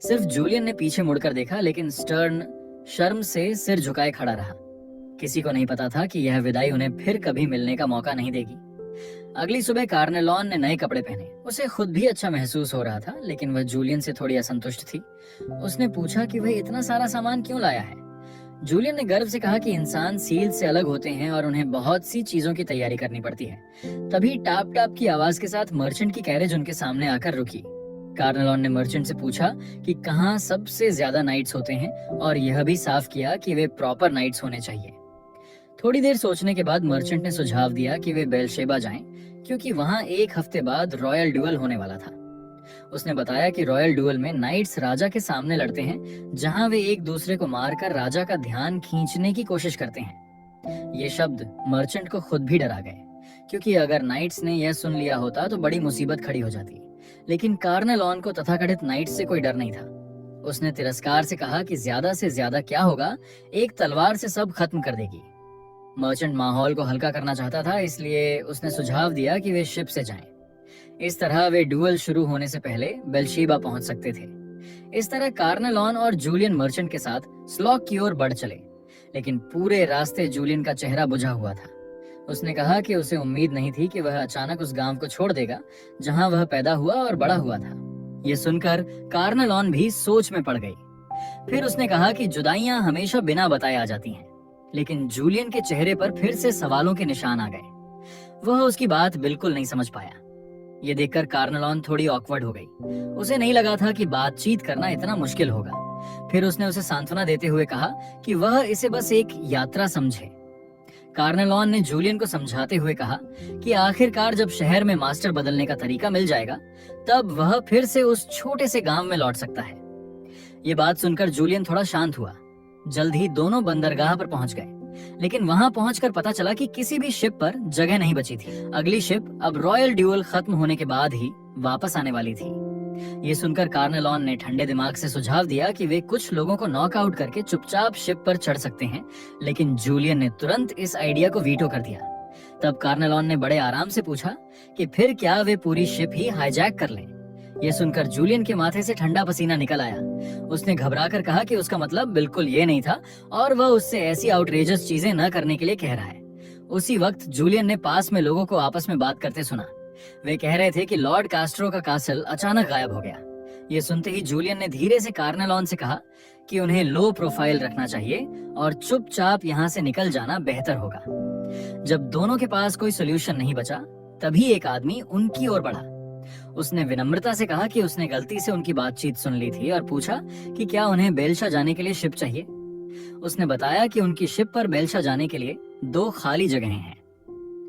सिर्फ जूलियन ने पीछे मुड़कर देखा, लेकिन स्टर्न शर्म से सिर झुकाए खड़ा रहा। किसी को नहीं पता था कि यह विदाई उन्हें फिर कभी मिलने का मौका नहीं देगी। अगली सुबह कार्नेलॉन ने नए कपड़े पहने। उसे खुद भी अच्छा महसूस हो रहा था, लेकिन वह जूलियन से थोड़ी असंतुष्ट थी। उसने पूछा कि वह इतना सारा सामान क्यों लाया है। जूलियन ने गर्व से कहा कि इंसान सील से अलग होते हैं और उन्हें बहुत सी चीजों की तैयारी करनी पड़ती है। तभी टाप टाप की आवाज के साथ मर्चेंट की कैरेज उनके सामने आकर रुकी। कार्नेलॉन ने मर्चेंट से पूछा कि कहाँ सबसे ज्यादा नाइट्स होते हैं और यह भी साफ किया कि वे प्रॉपर नाइट्स होने चाहिए। थोड़ी देर सोचने के बाद मर्चेंट ने सुझाव दिया कि वे बेलशेबा जाएं, क्योंकि वहां एक हफ्ते बाद रॉयल ड्यूअल होने वाला था। उसने बताया कि रॉयल ड्यूअल में नाइट्स राजा के सामने लड़ते हैं, जहां वे एक दूसरे को मारकर राजा का ध्यान खींचने की कोशिश करते हैं। ये शब्द मर्चेंट को खुद भी डरा गए, क्योंकि अगर नाइट्स ने यह सुन लिया होता तो बड़ी मुसीबत खड़ी हो जाती। लेकिन कार्नेलॉन को तथाकथित नाइट्स से कोई डर नहीं था। उसने तिरस्कार से कहा कि ज्यादा से ज्यादा क्या होगा, एक तलवार से सब खत्म कर देगी। मर्चेंट माहौल को हल्का करना चाहता था, इसलिए उसने सुझाव दिया कि वे शिप से जाएं। इस तरह वे ड्यूअल शुरू होने से पहले बेलशेबा पहुंच सकते थे। इस तरह कार्नेलॉन और जूलियन मर्चेंट के साथ स्लॉक की ओर बढ़ चले, लेकिन पूरे रास्ते जूलियन का चेहरा बुझा हुआ था। उसने कहा कि उसे उम्मीद नहीं थी कि वह अचानक उस गांव को छोड़ देगा जहां वह पैदा हुआ और बड़ा हुआ था। ये सुनकर कार्नेलॉन भी सोच में पड़ गई। फिर उसने कहा कि जुदाइयां हमेशा बिना बताए आ जाती हैं, लेकिन जूलियन के चेहरे पर फिर से सवालों के निशान आ गए। वह उसकी बात बिल्कुल नहीं समझ पाया। ये देखकर कार्नेलॉन थोड़ी ऑकवर्ड हो गई। उसे नहीं लगा था कि बातचीत करना इतना मुश्किल होगा। फिर उसने उसे सांत्वना देते हुए कहा कि वह इसे बस एक यात्रा समझे। कार्नेलॉन ने जूलियन को समझाते हुए कहा कि आखिरकार जब शहर में मास्टर बदलने का तरीका मिल जाएगा, तब वह फिर से उस छोटे से गांव में लौट सकता है। ये बात सुनकर जूलियन थोड़ा शांत हुआ। जल्द ही दोनों बंदरगाह पर पहुंच गए, लेकिन वहां पहुंचकर पता चला कि किसी भी शिप पर जगह नहीं बची थी। अगली शिप अब रॉयल ड्यूल खत्म होने के बाद ही वापस आने वाली थी। ये सुनकर कार्नेलॉन ने ठंडे दिमाग से सुझाव दिया कि वे कुछ लोगों को नॉकआउट करके चुपचाप शिप पर चढ़ सकते हैं, लेकिन जूलियन ने तुरंत इस आइडिया को वीटो कर दिया। तब कार्नेलॉन ने बड़े आराम से पूछा कि फिर क्या वे पूरी शिप ही हाईजैक कर लें। ये सुनकर जूलियन के माथे से ठंडा पसीना निकल आया। उसने घबराकर कहा कि उसका मतलब बिल्कुल ये नहीं था और वह उससे ऐसी आउटरेजस चीजें न करने के लिए कह रहा है। उसी वक्त जूलियन ने पास में लोगों को आपस में बात करते सुना। वे कह रहे थे कि लॉर्ड कास्ट्रो का कासल अचानक गायब हो गया। ये सुनते ही जूलियन ने धीरे से कार्नेलॉन से कहा कि उन्हें लो प्रोफाइल रखना चाहिए और चुपचाप यहाँ से निकल जाना बेहतर होगा। जब दोनों के पास कोई सोल्यूशन नहीं बचा, तभी एक आदमी उनकी ओर बढ़ा। उसने विनम्रता से कहा कि उसने गलती से उनकी बातचीत सुन ली थी और पूछा कि क्या उन्हें बेलशा जाने के लिए शिप चाहिए। उसने बताया कि उनकी शिप पर बेलशा जाने के लिए 2 खाली जगहें हैं।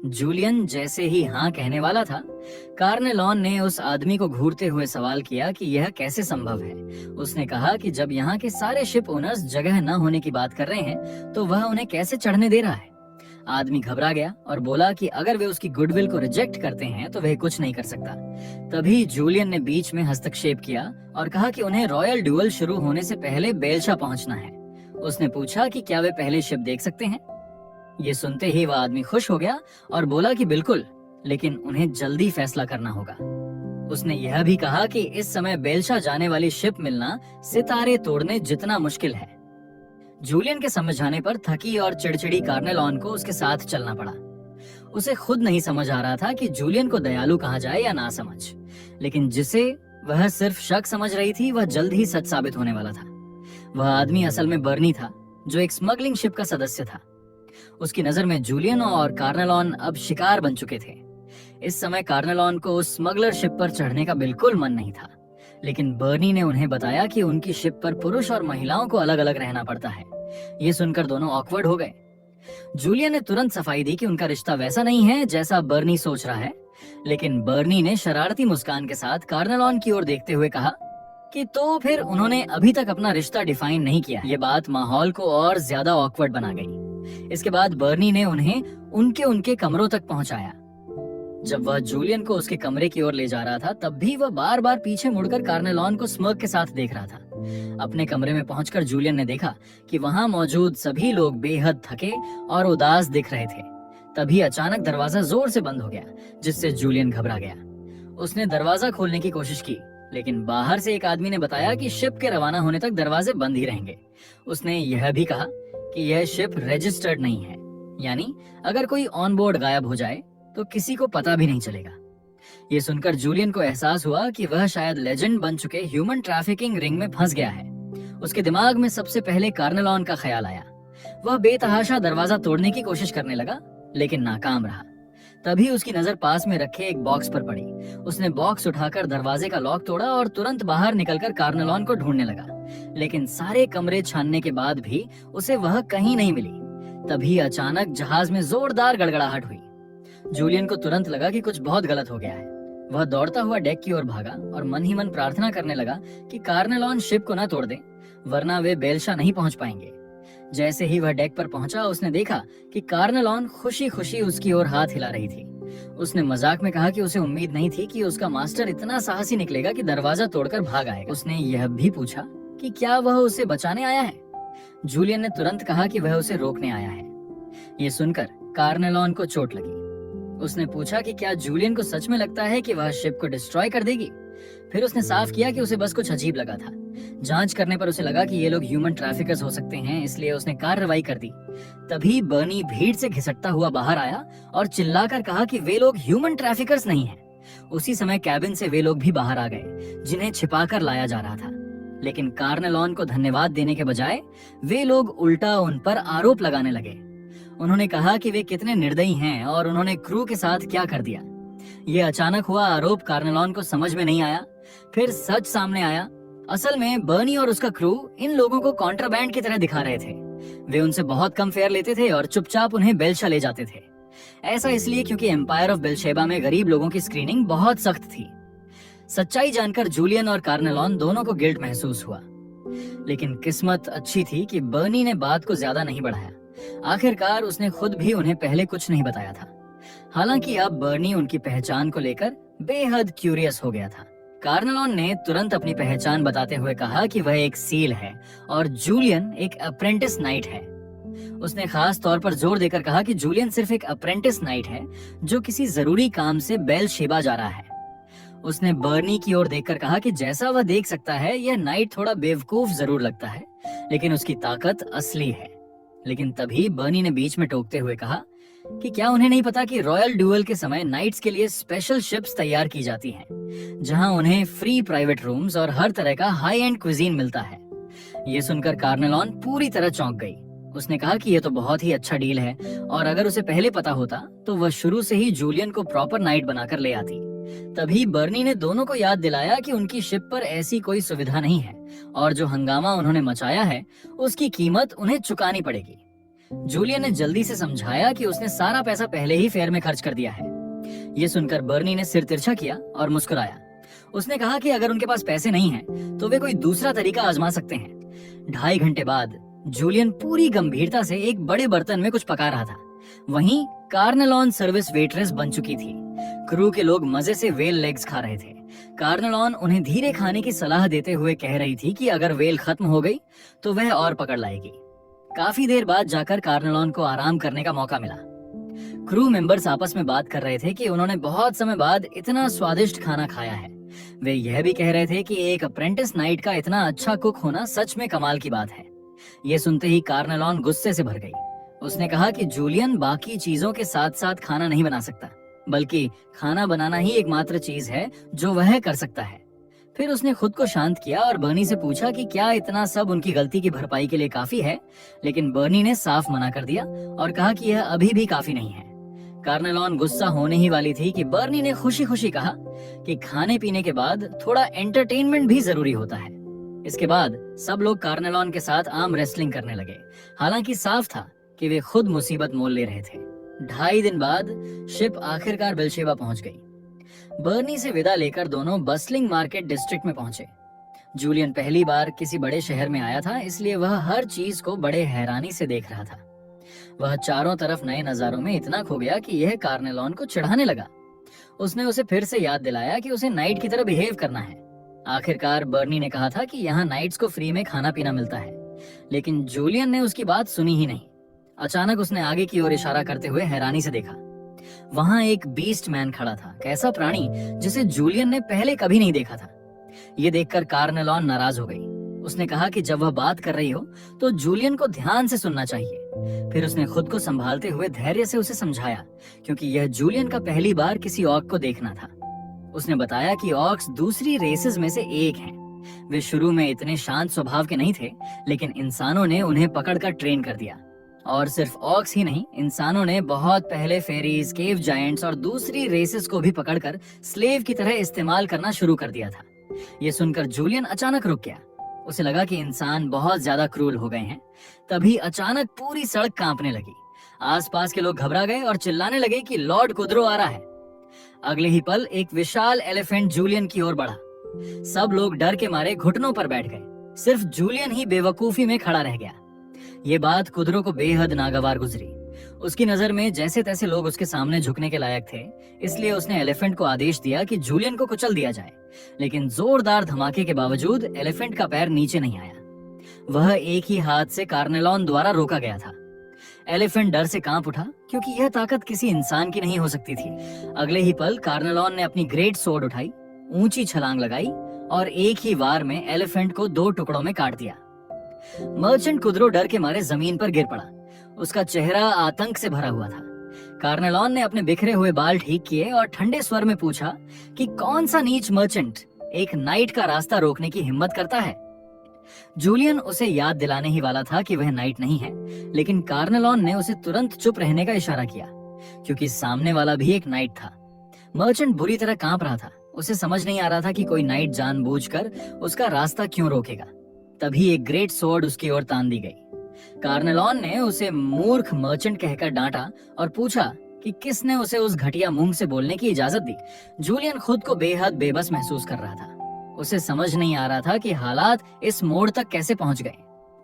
जूलियन जैसे ही हाँ कहने वाला था, कार्नेलॉन ने उस आदमी को घूरते हुए सवाल किया कि यह कैसे संभव है। उसने कहा कि जब यहाँ के सारे शिप ओनर्स जगह न होने की बात कर रहे हैं, तो वह उन्हें कैसे चढ़ने दे रहा है। आदमी घबरा गया और बोला कि अगर वे उसकी गुडविल को रिजेक्ट करते हैं तो वह कुछ नहीं कर सकता। तभी जूलियन ने बीच में हस्तक्षेप किया और कहा कि उन्हें रॉयल ड्यूल शुरू होने से पहले बेलशा पहुंचना है। उसने पूछा कि क्या वे पहले शिप देख सकते हैं। ये सुनते ही वह आदमी खुश हो गया और बोला कि बिल्कुल, लेकिन उन्हें जल्दी फैसला करना होगा। उसने यह भी कहा कि इस समय बेलशा जाने वाली शिप मिलना सितारे तोड़ने जितना मुश्किल है। जूलियन के समझाने पर थकी और चिड़चिड़ी कार्नेलॉन को उसके साथ चलना पड़ा। उसे खुद नहीं समझ आ रहा था कि जूलियन को दयालु कहा जाए या ना समझ, लेकिन जिसे वह सिर्फ शक समझ रही थी वह जल्द ही सच साबित होने वाला था। वह आदमी असल में बर्नी था, जो एक स्मगलिंग शिप का सदस्य था। उसकी नजर में जूलियन और कार्नेलॉन अब शिकार बन चुके थे। इस समय कार्नेलॉन को उस स्मगलर शिप पर चढ़ने का बिल्कुल मन नहीं था, लेकिन बर्नी ने उन्हें बताया कि उनकी शिप पर पुरुष और महिलाओं को अलग अलग रहना पड़ता है। ये सुनकर दोनों ऑकवर्ड हो गए। जूलियन ने तुरंत सफाई दी कि उनका रिश्ता वैसा नहीं है जैसा बर्नी सोच रहा है, लेकिन बर्नी ने शरारती मुस्कान के साथ कार्नेलॉन की ओर देखते हुए कहा कि तो फिर उन्होंने अभी तक अपना रिश्ता डिफाइन नहीं किया। ये बात माहौल को और ज्यादा ऑकवर्ड बना गई। इसके बाद बर्नी ने उन्हें उनके कमरों तक पहुंचाया। जब वह जूलियन को उसके कमरे की ओर ले जा रहा था, तब भी वह बार बार पीछे मुड़कर कार्नेलॉन को स्मर्क के साथ देख रहा था। अपने कमरे में पहुंचकर जूलियन ने देखा कि वहां मौजूद सभी लोग बेहद थके और उदास दिख रहे थे। तभी अचानक दरवाजा जोर से बंद हो गया, जिससे जूलियन घबरा गया। उसने दरवाजा खोलने की कोशिश की, लेकिन बाहर से एक आदमी ने बताया कि शिप के रवाना होने तक दरवाजे बंद ही रहेंगे। उसने यह भी कहा कि यह शिप रजिस्टर्ड नहीं है, यानी अगर कोई ऑन बोर्ड गायब हो जाए तो किसी को पता भी नहीं चलेगा। ये सुनकर जूलियन को एहसास हुआ कि वह शायद लेजेंड बन चुके ह्यूमन ट्रैफिकिंग रिंग में फंस गया है। उसके दिमाग में सबसे पहले कार्नेलॉन का ख्याल आया। वह बेतहाशा दरवाजा तोड़ने की कोशिश करने लगा, लेकिन नाकाम रहा। तभी उसकी नजर पास में रखे एक बॉक्स पर पड़ी। उसने बॉक्स उठाकर दरवाजे का लॉक तोड़ा और तुरंत बाहर निकलकर कार्नेलॉन को ढूंढने लगा, लेकिन सारे कमरे छानने के बाद भी उसे वह कहीं नहीं मिली। तभी अचानक जहाज में जोरदार गड़गड़ाहट हुई। जूलियन को तुरंत लगा कि कुछ बहुत गलत हो गया है। वह दौड़ता हुआ डेक की ओर भागा और मन ही मन प्रार्थना करने लगा कि कार्नेलॉन शिप को न तोड़ दे, वरना वे बेलशा नहीं पहुंच पाएंगे। जैसे ही वह डेक पर पहुंचा, उसने देखा कि कार्नेलॉन खुशी खुशी उसकी ओर हाथ हिला रही थी। उसने मजाक में कहा कि उसे उम्मीद नहीं थी कि उसका मास्टर इतना साहसी निकलेगा कि दरवाजा तोड़कर भाग आएगा। उसने यह भी पूछा कि क्या वह उसे बचाने आया है। जूलियन ने तुरंत कहा कि वह उसे रोकने आया है। ये सुनकर कार्नेलॉन को चोट लगी। उसने पूछा कि क्या जूलियन को सच में लगता है कि वह शिप को डिस्ट्रॉय कर देगी। फिर उसने साफ किया कि उसे बस कुछ अजीब लगा था। जांच करने पर उसे लगा कि ये लोग ह्यूमन ट्रैफिकर्स हो सकते हैं, इसलिए उसने कार्रवाई कर दी। तभी बर्नी भीड़ से घिसटता हुआ बाहर आया और चिल्लाकर कहा कि वे लोग ह्यूमन ट्रैफिकर्स नहीं हैं। उसी समय कैबिन से वे लोग भी बाहर आ गए, जिन्हें छिपाकर लाया जा रहा था। लेकिन कार्नेलॉन को धन्यवाद देने के बजाय वे लोग उल्टा उन पर आरोप लगाने लगे। उन्होंने कहा कि वे कितने निर्दयी हैं और उन्होंने क्रू के साथ क्या कर दिया। ये अचानक हुआ आरोप कार्नेलॉन को समझ में नहीं आया। फिर सच सामने आया। असल में बर्नी और उसका क्रू इन लोगों को कॉन्ट्राबैंड की तरह दिखा रहे थे। वे उनसे बहुत कम फेयर लेते थे और चुपचाप उन्हें बेलशा ले जाते थे। ऐसा इसलिए क्योंकि एम्पायर ऑफ बेलशेबा में गरीब लोगों की स्क्रीनिंग बहुत सख्त थी। सच्चाई जानकर जूलियन और कार्नेलॉन दोनों को गिल्ट महसूस हुआ। लेकिन किस्मत अच्छी थी कि बर्नी ने बात को ज्यादा नहीं बढ़ाया। आखिरकार उसने खुद भी उन्हें पहले कुछ नहीं बताया था। हालांकि अब बर्नी उनकी पहचान को लेकर बेहद क्यूरियस हो गया था। कार्नेलॉन ने तुरंत अपनी पहचान बताते हुए कहा कि वह एक सील है और जूलियन एक अप्रेंटिस नाइट है। उसने खास तौर पर जोर देकर कहा कि जूलियन सिर्फ एक अप्रेंटिस नाइट है जो किसी जरूरी काम से बेलशेबा जा रहा है। उसने बर्नी की ओर देखकर कहा कि जैसा वह देख सकता है, यह नाइट थोड़ा बेवकूफ जरूर लगता है, लेकिन उसकी ताकत असली है। लेकिन तभी बर्नी ने बीच में टोकते हुए कहा कि क्या उन्हें नहीं पता कि रॉयल ड्यूअल के समय नाइट्स के लिए स्पेशल शिप्स तैयार की जाती हैं, जहां उन्हें फ्री प्राइवेट रूम्स और हर तरह का हाई एंड क्विजीन मिलता है। ये सुनकर कार्नेलॉन पूरी तरह चौंक गई। उसने कहा कि यह तो बहुत ही अच्छा डील है और अगर उसे पहले पता होता तो वह शुरू से ही जूलियन को प्रॉपर नाइट बनाकर ले आती। तभी बर्नी ने दोनों को याद दिलाया कि उनकी शिप पर ऐसी कोई सुविधा नहीं है और जो हंगामा उन्होंने मचाया है उसकी कीमत उन्हें चुकानी पड़ेगी। जूलियन ने जल्दी से समझाया कि उसने सारा पैसा पहले ही फेयर में खर्च कर दिया है। ये सुनकर बर्नी ने सिर तिरछा किया और मुस्कुराया। उसने कहा कि अगर उनके पास पैसे नहीं हैं, तो वे कोई दूसरा तरीका आजमा सकते हैं। 2.5 घंटे बाद जूलियन पूरी गंभीरता से एक बड़े बर्तन में कुछ पका रहा था। वहीं कार्नेलॉन सर्विस वेट्रेस बन चुकी थी। क्रू के लोग मजे से वेल लेग्स खा रहे थे। कार्नेलॉन उन्हें धीरे खाने की सलाह देते हुए कह रही थी कि अगर वेल खत्म हो गई तो वह और पकड़ लाएगी। काफी देर बाद जाकर कार्नेलॉन को आराम करने का मौका मिला। क्रू मेंबर्स आपस में बात कर रहे थे कि उन्होंने बहुत समय बाद इतना स्वादिष्ट खाना खाया है। वे यह भी कह रहे थे कि एक अप्रेंटिस नाइट का इतना अच्छा कुक होना सच में कमाल की बात है। ये सुनते ही कार्नेलॉन गुस्से से भर गई। उसने कहा कि जूलियन बाकी चीजों के साथ साथ खाना नहीं बना सकता, बल्कि खाना बनाना ही एकमात्र चीज है जो वह कर सकता है। फिर उसने खुद को शांत किया और बर्नी से पूछा कि क्या इतना सब उनकी गलती की भरपाई के लिए काफी है। लेकिन बर्नी ने साफ मना कर दिया और कहा कि यह अभी भी काफी नहीं है। कार्नेलॉन गुस्सा होने ही वाली थी कि बर्नी ने खुशी खुशी कहा कि खाने पीने के बाद थोड़ा एंटरटेनमेंट भी जरूरी होता है। इसके बाद सब लोग कार्नेलॉन के साथ आर्म रेसलिंग करने लगे। हालांकि साफ था कि वे खुद मुसीबत मोल ले रहे थे। 2.5 दिन बाद शिप आखिरकार बेलशेबा पहुंच गई। बर्नी से विदा लेकर दोनों बस्लिंग मार्केट डिस्ट्रिक्ट में पहुंचे। जूलियन पहली बार किसी बड़े शहर में आया था, इसलिए वह हर चीज को बड़े हैरानी से देख रहा था। वह चारों तरफ नए नजारों में इतना खो गया कि यह कार्नेलॉन को चिढ़ाने लगा। उसने उसे फिर से याद दिलाया कि उसे नाइट की तरह बिहेव करना है। आखिरकार बर्नी ने कहा था कि यहाँ नाइट्स को फ्री में खाना पीना मिलता है, लेकिन जूलियन ने उसकी बात सुनी ही नहीं। अचानक उसने आगे की ओर इशारा करते हुए हैरानी से देखा। वहां एक बीस्ट मैन खड़ा था, कैसा प्राणी जिसे जूलियन ने पहले कभी नहीं देखा था। ये देखकर कार्नेलॉन नाराज हो गई। उसने कहा कि जब वह बात कर रही हो तो जूलियन को ध्यान से सुनना चाहिए। फिर उसने खुद को संभालते हुए धैर्य से उसे समझाया, क्योंकि यह जूलियन का पहली बार किसी ऑर्क को देखना था। उसने बताया कि ऑर्क्स दूसरी रेसेस में से एक हैं। वे शुरू में इतने शांत स्वभाव के नहीं थे, लेकिन इंसानों ने उन्हें पकड़कर ट्रेन कर दिया। और सिर्फ ऑर्क्स ही नहीं, इंसानों ने बहुत पहले फेरीज, केव जायंट्स और दूसरी रेसेस को भी पकड़कर स्लेव की तरह इस्तेमाल करना शुरू कर दिया था। ये सुनकर जूलियन अचानक रुक गया। उसे लगा कि इंसान बहुत ज्यादा क्रूर हो गए हैं। तभी अचानक पूरी सड़क कांपने लगी। आसपास के लोग घबरा गए और चिल्लाने लगे कि लॉर्ड कुद्रो आ रहा है। अगले ही पल एक विशाल एलिफेंट जूलियन की ओर बढ़ा। सब लोग डर के मारे घुटनों पर बैठ गए। सिर्फ जूलियन ही बेवकूफी में खड़ा रह गया। ये बात कुद्रो को बेहद नागवार गुजरी। उसकी नजर में जैसे तैसे लोग उसके सामने झुकने के लायक थे, इसलिए उसने एलिफेंट को आदेश दिया कि जूलियन को कुचल दिया जाए। लेकिन जोरदार धमाके के बावजूद एलिफेंट का पैर नीचे नहीं आया। वह एक ही हाथ से कार्नेलॉन द्वारा रोका गया था। एलिफेंट डर से कांप उठा, क्योंकि यह ताकत किसी इंसान की नहीं हो सकती थी। अगले ही पल कार्नेलॉन ने अपनी ग्रेट सोर्ड उठाई ऊंची छलांग लगाई और एक ही वार में एलिफेंट को 2 टुकड़ों में काट दिया। मर्चेंट कुद्रो डर के मारे जमीन पर गिर पड़ा। उसका चेहरा आतंक से भरा हुआ था। कार्नेलॉन ने अपने बिखरे हुए बाल ठीक किए और ठंडे स्वर में पूछा कि कौन सा नीच मर्चेंट एक नाइट का रास्ता रोकने की हिम्मत करता है। जूलियन उसे याद दिलाने ही वाला था कि वह नाइट नहीं है, लेकिन कार्नेलॉन ने उसे तुरंत चुप रहने का इशारा किया, क्योंकि सामने वाला भी एक नाइट था। मर्चेंट बुरी तरह कांप रहा था। उसे समझ नहीं आ रहा था कि कोई नाइट जानबूझकर उसका रास्ता क्यों रोकेगा। तभी एक ग्रेट स्वॉर्ड उसकी ओर तान दी गई। कार्नेलॉन ने उसे मूर्ख मर्चेंट कहकर डांटा और पूछा कि किसने उसे उस घटिया मुंह से बोलने की इजाजत दी। जूलियन खुद को बेहद बेबस महसूस कर रहा था। उसे समझ नहीं आ रहा था कि हालात इस मोड़ तक कैसे पहुंच गए।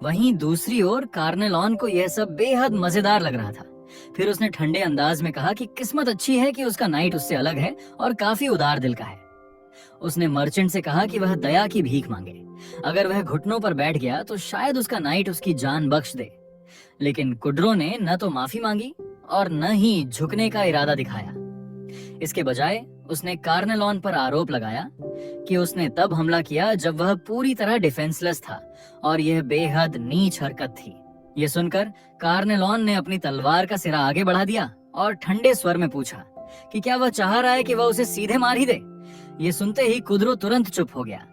वहीं दूसरी ओर कार्नेलॉन को यह सब बेहद मजेदार लग रहा था। फिर उसने ठंडे अंदाज में कहा कि किस्मत अच्छी है कि उसका नाइट उससे अलग है और काफी उदार दिल का है। उसने मर्चेंट से कहा कि वह दया की भीख मांगे। अगर वह घुटनों पर बैठ गया तो शायद उसका नाइट उसकी जान बख्श दे। लेकिन कुड्रो ने न तो माफी मांगी और न ही झुकने का इरादा दिखाया। इसके बजाय उसने कार्नेलॉन पर आरोप लगाया कि उसने तब हमला किया जब वह पूरी तरह डिफेंसलेस था और यह बेहद नीच हरकत थी। यह सुनकर कार्नेलॉन ने अपनी तलवार का सिरा आगे बढ़ा दिया और ठंडे स्वर में पूछा कि क्या वह चाह रहा है कि वह उसे सीधे मार ही दे। ये सुनते ही कुद्रो तुरंत चुप हो गया।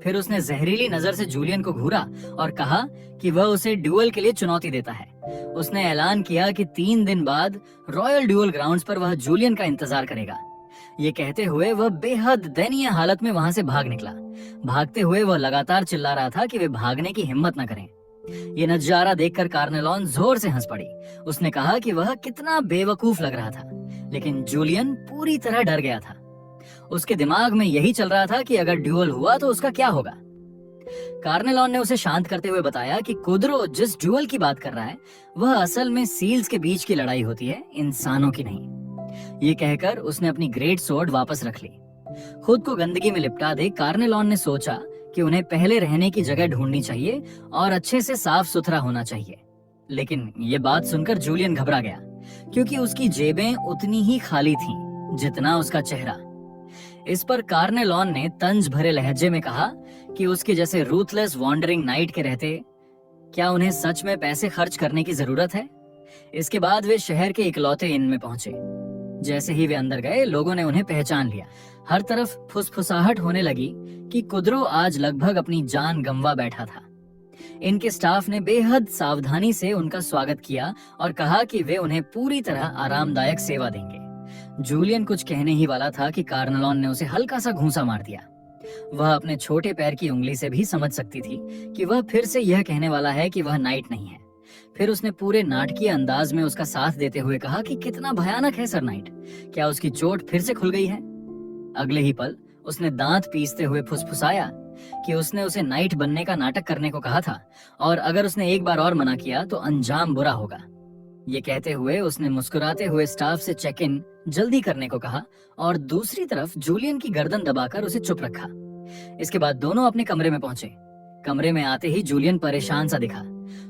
फिर उसने जहरीली नजर से जूलियन को घूरा और कहा कि वह उसे ड्यूअल के लिए चुनौती देता है। उसने ऐलान किया कि 3 दिन बाद रॉयल ड्यूअल ग्राउंड्स पर वह जूलियन का इंतजार करेगा। ये कहते हुए वह बेहद दयनीय हालत में वहां से भाग निकला। भागते हुए वह लगातार चिल्ला रहा था कि वे भागने की हिम्मत न करें। ये नजारा देखकर कार्नेलॉन जोर से हंस पड़ी। उसने कहा कि वह कितना बेवकूफ लग रहा था, लेकिन जूलियन पूरी तरह डर गया था। उसके दिमाग में यही चल रहा था कि अगर ड्यूअल हुआ तो उसका क्या होगा। कार्नेलॉन ने उसे शांत करते हुए बताया कि कुद्रो जिस ड्यूअल की बात कर रहा है वह असल में सील्स के बीच की लड़ाई होती है, इंसानों की नहीं। ये कहकर उसने अपनी ग्रेट स्वॉर्ड वापस रख ली। खुद को गंदगी में लिपटा दे कार्नेलॉन ने सोचा कि उन्हें पहले रहने की जगह ढूंढनी चाहिए और अच्छे से साफ सुथरा होना चाहिए। लेकिन ये बात सुनकर जूलियन घबरा गया, क्योंकि उसकी जेबें उतनी ही खाली थीं जितना उसका चेहरा। इस पर कार्नेलॉन ने तंज भरे लहजे में कहा कि उसके जैसे रूथलेस वॉन्डरिंग नाइट के रहते क्या उन्हें सच में पैसे खर्च करने की जरूरत है। इसके बाद वे शहर के इकलौते इन में पहुंचे। जैसे ही वे अंदर गए, लोगों ने उन्हें पहचान लिया। हर तरफ फुसफुसाहट होने लगी कि कुद्रो आज लगभग अपनी जान गंवा बैठा था। इनके स्टाफ ने बेहद सावधानी से उनका स्वागत किया और कहा कि वे उन्हें पूरी तरह आरामदायक सेवा देंगे। जूलियन कुछ कहने ही वाला था कि कार्नेलॉन ने उसे हल्का सा घूंसा मार दिया। वह अपने छोटे पैर की उंगली से भी समझ सकती थी कि वह फिर से यह कहने वाला है कि वह नाइट नहीं है। फिर उसने पूरे नाटकीय अंदाज में उसका साथ देते हुए कहा कि कितना भयानक है सर नाइट, क्या उसकी चोट फिर से खुल गई है। अगले ही पल उसने दांत पीसते हुए फुसफुसाया कि उसने उसे नाइट बनने का नाटक करने को कहा था और अगर उसने एक बार और मना किया तो अंजाम बुरा होगा। ये कहते हुए उसने मुस्कुराते हुए स्टाफ से चेक इन जल्दी करने को कहा और दूसरी तरफ जूलियन की गर्दन दबाकर उसे चुप रखा। इसके बाद दोनों अपने कमरे में पहुंचे। कमरे में आते ही जूलियन परेशान सा दिखा।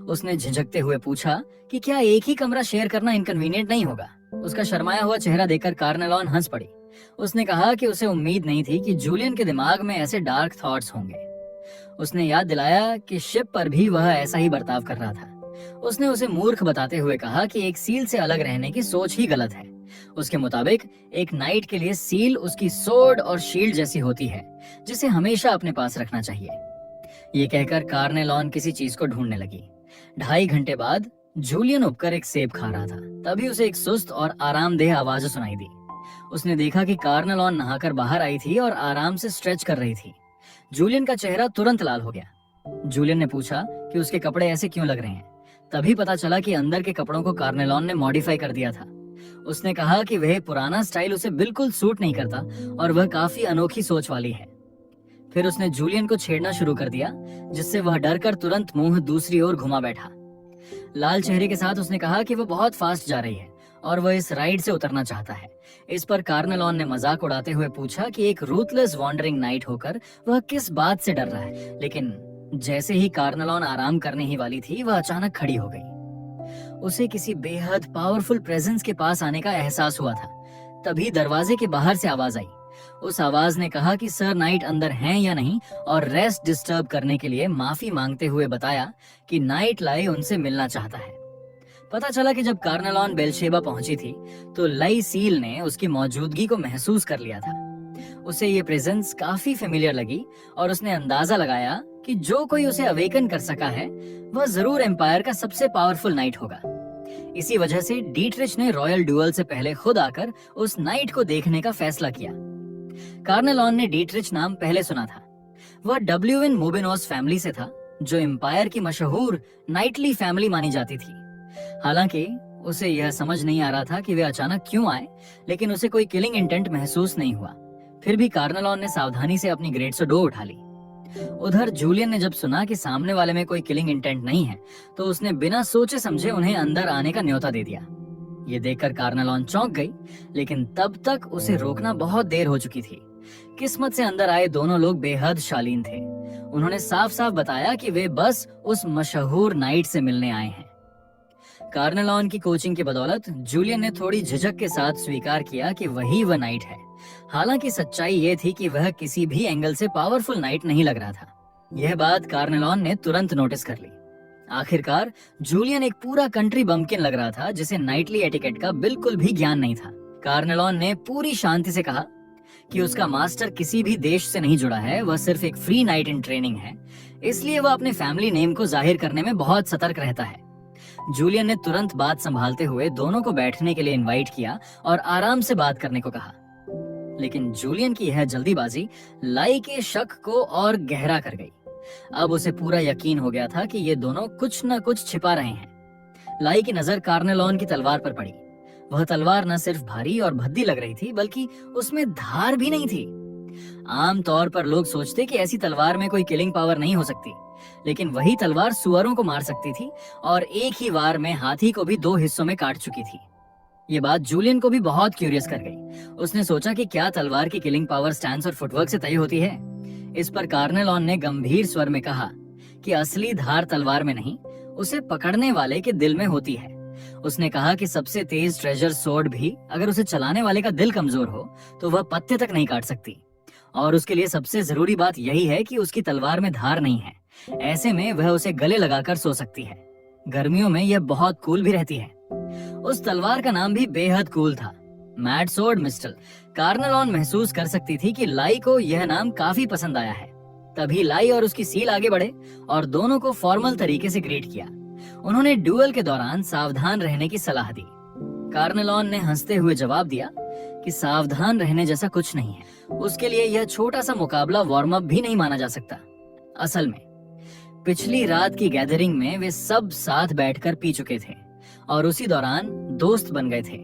उसने झिझकते हुए पूछा कि क्या एक ही कमरा शेयर करना इनकन्वीनियंट नहीं होगा। उसका शर्माया हुआ चेहरा देखकर कार्नेलॉन हंस पड़ी। उसने कहा कि उसे उम्मीद नहीं थी कि जूलियन के दिमाग में ऐसे डार्क थॉट्स होंगे। उसने याद दिलाया कि शिप पर भी वह ऐसा ही बर्ताव कर रहा था। उसने उसे मूर्ख बताते हुए कहा कि एक सील से अलग रहने की सोच ही गलत है। उसके मुताबिक एक नाइट के लिए सील उसकी सोर्ड और शील्ड जैसी होती है, जिसे हमेशा अपने पास रखना चाहिए। ये कहकर कार्नेलॉन किसी चीज को ढूंढने लगी। 2.5 घंटे बाद जूलियन उपकर एक सेब खा रहा था। तभी उसे एक सुस्त और आरामदेह आवाज सुनाई दी। उसने देखा कि कार्नेलॉन नहाकर बाहर आई थी और आराम से स्ट्रेच कर रही थी। जूलियन का चेहरा तुरंत लाल हो गया। जूलियन ने पूछा कि उसके कपड़े ऐसे क्यों लग रहे हैं। तभी पता चला कि अंदर के कपड़ों को कार्नेलॉन ने मॉडिफाई कर दिया था। उसने कहा कि वह पुराना स्टाइल उसे बिल्कुल सूट नहीं करता और वह काफी अनोखी सोच वाली है। फिर उसने जूलियन को छेड़ना शुरू कर दिया, जिससे वह डरकर तुरंत मुंह दूसरी ओर घुमा बैठा। लाल चेहरे के साथ उसने कहा कि वह बहुत फास्ट जा रही है और वह इस राइड से उतरना चाहता है। इस पर कार्नेलॉन ने मजाक उड़ाते हुए पूछा कि एक रूथलेस वॉन्डरिंग नाइट होकर वह किस बात से डर रहा है। लेकिन जैसे ही कार्नेलॉन आराम करने ही वाली थी, वह अचानक खड़ी हो गई। उसे किसी बेहद पावरफुल प्रेजेंस के पास आने का एहसास हुआ था। तभी दरवाजे के बाहर से आवाज आई उस आवाज ने कहा कि सर नाइट अंदर हैं या नहीं और रेस्ट डिस्टर्ब करने के लिए माफी मांगते हुए बताया कि नाइट लाई उनसे मिलना चाहता है। पता चला कि जब कार्नेलॉन बेलशेबा पहुंची थी तो लाई सील ने उसकी मौजूदगी को महसूस कर लिया था। उसे ये प्रेजेंस काफी फेमिलियर लगी और उसने अंदाजा लगाया कि जो कोई उसे अवेकन कर सका है वह जरूर एम्पायर का सबसे पावरफुल नाइट होगा। इसी वजह से डीट्रिच ने रॉयल ड्यूअल से पहले खुद आकर उस नाइट को देखने का फैसला किया। कार्नेलॉन ने डीट्रिच नाम पहले सुना था। वह डब्ल्यूइन मोबिनोस फैमिली से था, जो एम्पायर की मशहूर नाइटली फैमिली मानी जाती थी। हालांकि उसे यह समझ नहीं आ रहा था कि वे अचानक क्यों आए, लेकिन उसे कोई किलिंग इंटेंट महसूस नहीं हुआ। फिर भी कार्नेलॉन ने सावधानी से अपनी ग्रेट सो उठा ली। उधर जूलियन ने जब सुना कि सामने वाले में कोई किलिंग इंटेंट नहीं है, तो उसने बिना सोचे समझे उन्हें अंदर आने का न्योता दे दिया। ये देखकर कार्नेलॉन चौंक गई, लेकिन तब तक उसे रोकना बहुत देर हो चुकी थी। किस्मत से अंदर आए दोनों लोग बेहद शालीन थे। उन्होंने साफ साफ बताया कि वे बस उस मशहूर नाइट से मिलने आए हैं। कार्नेलॉन की कोचिंग की बदौलत जूलियन ने थोड़ी झिझक के साथ स्वीकार किया कि वही वह नाइट है। हालांकि सच्चाई ये थी कि वह किसी भी एंगल से पावरफुल नाइट नहीं लग रहा था। यह बात कार्नेलॉन ने तुरंत नोटिस कर ली। आखिरकार जूलियन एक पूरा कंट्री बम्पकिन लग रहा था, जिसे नाइटली एटिकेट का बिल्कुल भी ज्ञान नहीं था। कार्नेलॉन ने पूरी शांति से कहा कि उसका मास्टर किसी भी देश से नहीं जुड़ा है, वह सिर्फ एक फ्री नाइट इन ट्रेनिंग है, इसलिए वह अपने फैमिली नेम को जाहिर करने में बहुत सतर्क रहता है। जूलियन ने तुरंत बात संभालते हुए दोनों को बैठने के लिए इनवाइट किया और आराम से बात करने को कहा। लेकिन जूलियन की यह जल्दीबाजी लाई के शक को और गहरा कर गई। अब उसे पूरा यकीन हो गया था कि ये दोनों कुछ न कुछ छिपा रहे हैं। लाई की नजर कार्नेलॉन की तलवार पर पड़ी। वह तलवार न सिर्फ भारी और भद्दी लग रही थी, बल्कि उसमें धार भी नहीं थी। आम तौर पर लोग सोचते कि ऐसी तलवार में कोई किलिंग पावर नहीं हो सकती, लेकिन वही तलवार सुअरों को मार सकती थी और एक ही वार में हाथी को भी 2 हिस्सों में काट चुकी थी। ये बात जूलियन को भी बहुत क्यूरियस कर गई। उसने सोचा कि क्या तलवार की किलिंग पावर स्टैंस और फुटवर्क से तय होती है। इस पर कार्नेलॉन ने गंभीर स्वर में कहा कि असली धार तलवार में नहीं, उसे पकड़ने वाले के दिल में होती है। उसने कहा कि सबसे तेज ट्रेजर सोर्ड भी अगर उसे चलाने वाले का दिल कमजोर हो तो वह पत्ते तक नहीं काट सकती, और उसके लिए सबसे जरूरी बात यही है कि उसकी तलवार में धार नहीं है। ऐसे में वह उसे गले लगाकर सो सकती है। गर्मियों में यह बहुत कूल भी रहती है। उस तलवार का नाम भी बेहद कूल था, मैड सोर्ड मिस्टल। कार्नेलॉन महसूस कर सकती थी कि लाई को यह नाम काफी पसंद आया है। तभी लाई और उसकी सील आगे बढ़े और दोनों को फॉर्मल तरीके से ग्रीट किया। उन्होंने ड्यूअल के दौरान सावधान रहने की सलाह दी। कार्नेलॉन ने हंसते हुए जवाब दिया कि सावधान रहने जैसा कुछ नहीं है। उसके लिए यह छोटा सा मुकाबला वार्म अप भी नहीं माना जा सकता। असल में पिछली रात की गैदरिंग में वे सब साथ बैठकर पी चुके थे और उसी दौरान दोस्त बन गए थे।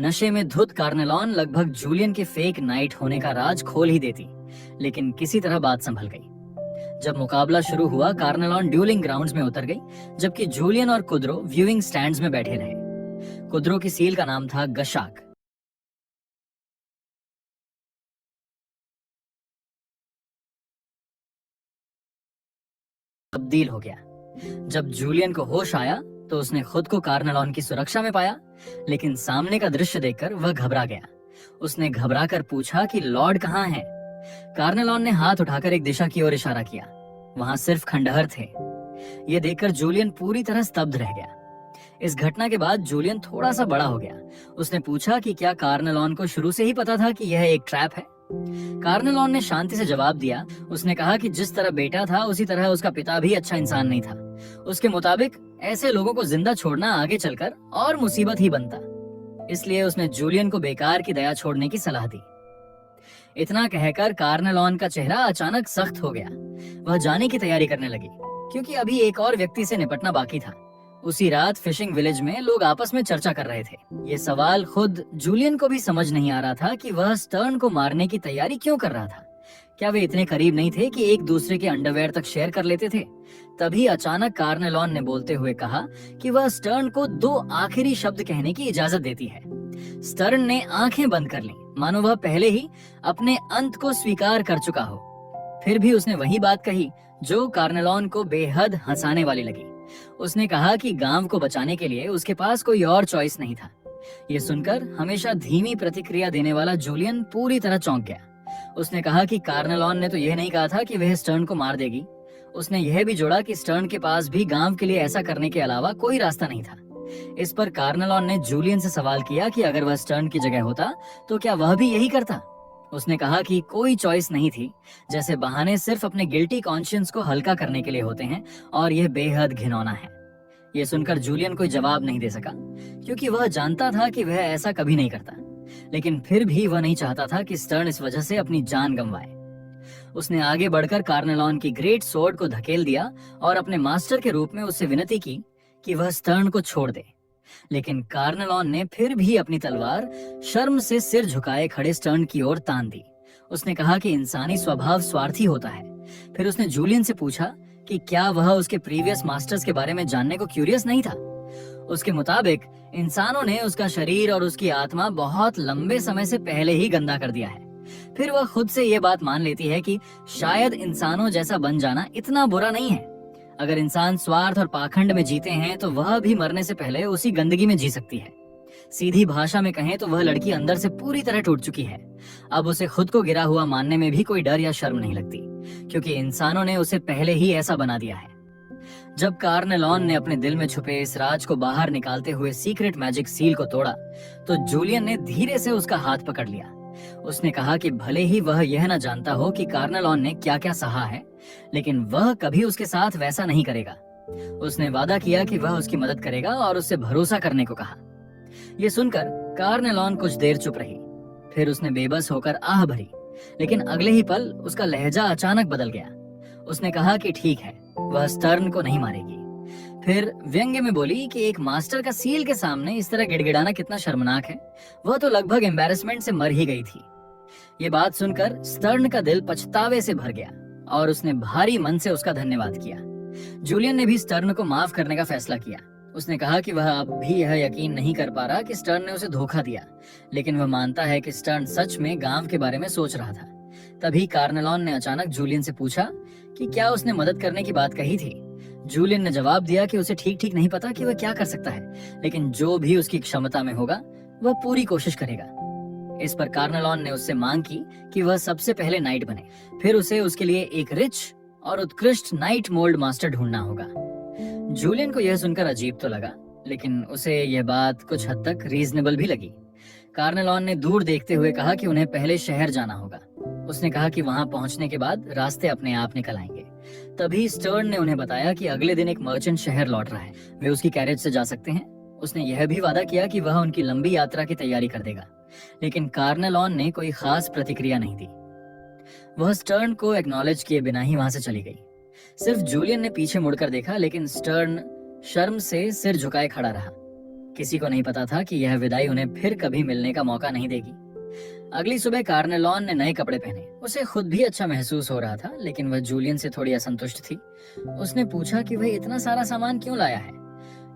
नशे में धुत कार्नेलॉन लगभग जूलियन के फेक नाइट होने का राज खोल ही देती, लेकिन किसी तरह बात संभल गई। जब मुकाबला शुरू हुआ, कार्नेलॉन ड्यूलिंग ग्राउंड्स में उतर गई, जबकि जूलियन और कुद्रो व्यूइंग स्टैंड्स में बैठे रहे। कुद्रो की सील का नाम था गशाक। तब्दील हो गया। जब जूलियन को होश आया तो उसने खुद को कार्नेलॉन की सुरक्षा में पाया, लेकिन सामने का दृश्य देखकर वह घबरा गया। उसने घबराकर पूछा कि लॉर्ड कहाँ हैं? कार्नेलॉन ने हाथ उठाकर एक दिशा की ओर इशारा किया। वहां सिर्फ खंडहर थे। यह देखकर जूलियन पूरी तरह स्तब्ध रह गया। इस घटना के बाद जूलियन थोड़ा सा बड़ा हो गया। उसने पूछा कि क्या कार्नेलॉन को शुरू से ही पता था कि यह एक ट्रैप है? कार्नेलॉन ने शांति से जवाब दिया। उसने कहा कि जिस तरह बेटा था उसी तरह उसका पिता भी अच्छा इंसान नहीं था। उसके मुताबिक ऐसे लोगों को जिंदा छोड़ना आगे चलकर और मुसीबत ही बनता, इसलिए उसने जूलियन को बेकार की दया छोड़ने की सलाह दी। इतना कहकर कार्नेलॉन का चेहरा अचानक सख्त हो गया। वह जाने की तैयारी करने लगी, क्योंकि अभी एक और व्यक्ति से निपटना बाकी था। उसी रात फिशिंग विलेज में लोग आपस में चर्चा कर रहे थे। ये सवाल खुद जूलियन को भी समझ नहीं आ रहा था कि वह स्टर्न को मारने की तैयारी क्यों कर रहा था। क्या वे इतने करीब नहीं थे कि एक दूसरे के अंडरवेयर तक शेयर कर लेते थे? तभी अचानक कार्नेलॉन ने बोलते हुए कहा कि वह स्टर्न को 2 आखिरी शब्द कहने की इजाजत देती है। स्टर्न ने आंखें बंद कर लीं, मानो वह पहले ही अपने अंत को स्वीकार कर चुका हो। फिर भी उसने वही बात कही जो कार्नेलॉन को बेहद हंसाने वाली लगी। उसने कहा कि गांव को बचाने के लिए उसके पास कोई और चॉइस नहीं था। ये सुनकर हमेशा धीमी प्रतिक्रिया देने वाला जूलियन पूरी तरह चौंक गया। उसने कहा कि कार्नेलॉन ने तो यह नहीं कहा था कि वह स्टर्न को मार देगी। उसने यह भी जोड़ा कि स्टर्न के पास भी गांव के लिए ऐसा करने के अलावा कोई रास्ता नहीं था। इस पर कार्नेलॉन ने जूलियन से सवाल किया कि अगर वह स्टर्न की जगह होता तो क्या वह भी यही करता। उसने कहा कि कोई चॉइस नहीं थी, जैसे बहाने सिर्फ अपने गिल्टी कॉन्शियंस को हल्का करने के लिए होते हैं और यह बेहद घिनौना है। यह सुनकर जूलियन कोई जवाब नहीं दे सका, क्योंकि वह जानता था कि वह ऐसा कभी नहीं करता, लेकिन फिर भी वह नहीं चाहता था कि स्टर्न इस वजह से अपनी जान गंवाए। उसने आगे बढ़कर कार्नेलॉन की ग्रेट स्वॉर्ड को धकेल दिया और अपने मास्टर के रूप में उससे विनती की कि वह स्टर्न को छोड़ दे। लेकिन कार्नेलॉन ने फिर भी अपनी तलवार शर्म से सिर झुकाए खड़े स्टर्न की ओर तान दी। उसने कहा कि इंसानी स्वभाव स्वार्थी होता है। फिर उसने जूलियन से पूछा कि क्या वह उसके प्रीवियस मास्टर्स के बारे में जानने को क्यूरियस नहीं था। उसके मुताबिक इंसानों ने उसका शरीर और उसकी आत्मा बहुत लंबे समय से पहले ही गंदा कर दिया है। फिर वह खुद से यह बात मान लेती है कि शायद इंसानों जैसा बन जाना इतना बुरा नहीं है। अगर इंसान स्वार्थ और पाखंड में जीते हैं तो वह भी मरने से पहले उसी गंदगी में जी सकती है। सीधी भाषा में कहें तो वह लड़की अंदर से पूरी तरह टूट चुकी है। अब उसे खुद को गिरा हुआ मानने में भी कोई डर या शर्म नहीं लगती, क्योंकि इंसानों ने उसे पहले ही ऐसा बना दिया है। जब कार्नेलॉन ने अपने दिल में छुपे इस राज को बाहर निकालते हुए सीक्रेट मैजिक सील को तोड़ा, तो जूलियन ने धीरे से उसका हाथ पकड़ लिया। उसने कहा कि भले ही वह यह न जानता हो कि कार्नेलॉन ने क्या क्या सहा है, लेकिन वह कभी उसके साथ वैसा नहीं करेगा। उसने वादा किया कि वह उसकी मदद करेगा और उससे भरोसा करने को कहा। यह सुनकर कार्नेलॉन कुछ देर चुप रही। फिर उसने बेबस होकर आह भरी, लेकिन अगले ही पल उसका लहजा अचानक बदल गया। उसने कहा कि ठीक है, वह स्टर्न को नहीं मारेगी। फिर व्यंग्य में बोली कि एक मास्टर का सील के सामने इस तरह गिड़गिड़ाना कितना शर्मनाक है। वह तो लगभग एम्बैरेसमेंट से मर ही गई थी। ये बात सुनकर स्टर्न का दिल पछतावे से भर गया और उसने भारी मन से उसका धन्यवाद किया। जूलियन ने भी स्टर्न को माफ करने का फैसला किया। उसने कहा कि वह अब भी यह यकीन नहीं कर पा रहा कि स्टर्न ने उसे धोखा दिया, लेकिन वह मानता है कि स्टर्न सच में गांव के बारे में सोच रहा था। तभी कार्नेलॉन ने अचानक जूलियन से पूछा कि क्या उसने मदद करने की बात कही थी। जूलियन ने जवाब दिया कि उसे ठीक ठीक नहीं पता कि वह क्या कर सकता है, लेकिन जो भी उसकी क्षमता में होगा वह पूरी कोशिश करेगा। इस पर कार्नेलॉन ने उससे मांग की कि वह सबसे पहले नाइट बने। फिर उसे उसके लिए एक रिच और उत्कृष्ट नाइट मोल्ड मास्टर ढूंढना होगा। जूलियन को यह सुनकर अजीब तो लगा, लेकिन उसे यह बात कुछ हद तक रीजनेबल भी लगी। कार्नेलॉन ने दूर देखते हुए कहा कि उन्हें पहले शहर जाना होगा। उसने कहा कि वहां पहुंचने के बाद रास्ते अपने आप निकल आएंगे। तभी स्टर्न ने उन्हें बताया कि अगले दिन एक मर्चेंट शहर लौट रहा है, वे उसकी कैरेज से जा सकते हैं। उसने यह भी वादा किया कि वह उनकी लंबी यात्रा की तैयारी कर देगा, लेकिन कार्नेलॉन ने कोई खास प्रतिक्रिया नहीं दी। वह स्टर्न को एक्नॉलेज किए बिना ही वहां से चली गई। सिर्फ जूलियन ने पीछे मुड़कर देखा, लेकिन स्टर्न शर्म से सिर झुकाए खड़ा रहा। किसी को नहीं पता था कि यह विदाई उन्हें फिर कभी मिलने का मौका नहीं देगी। अगली सुबह कार्नेलॉन ने नए कपड़े पहने। उसे खुद भी अच्छा महसूस हो रहा था, लेकिन वह जूलियन से थोड़ी असंतुष्ट थी। उसने पूछा कि वह इतना सारा सामान क्यों लाया है।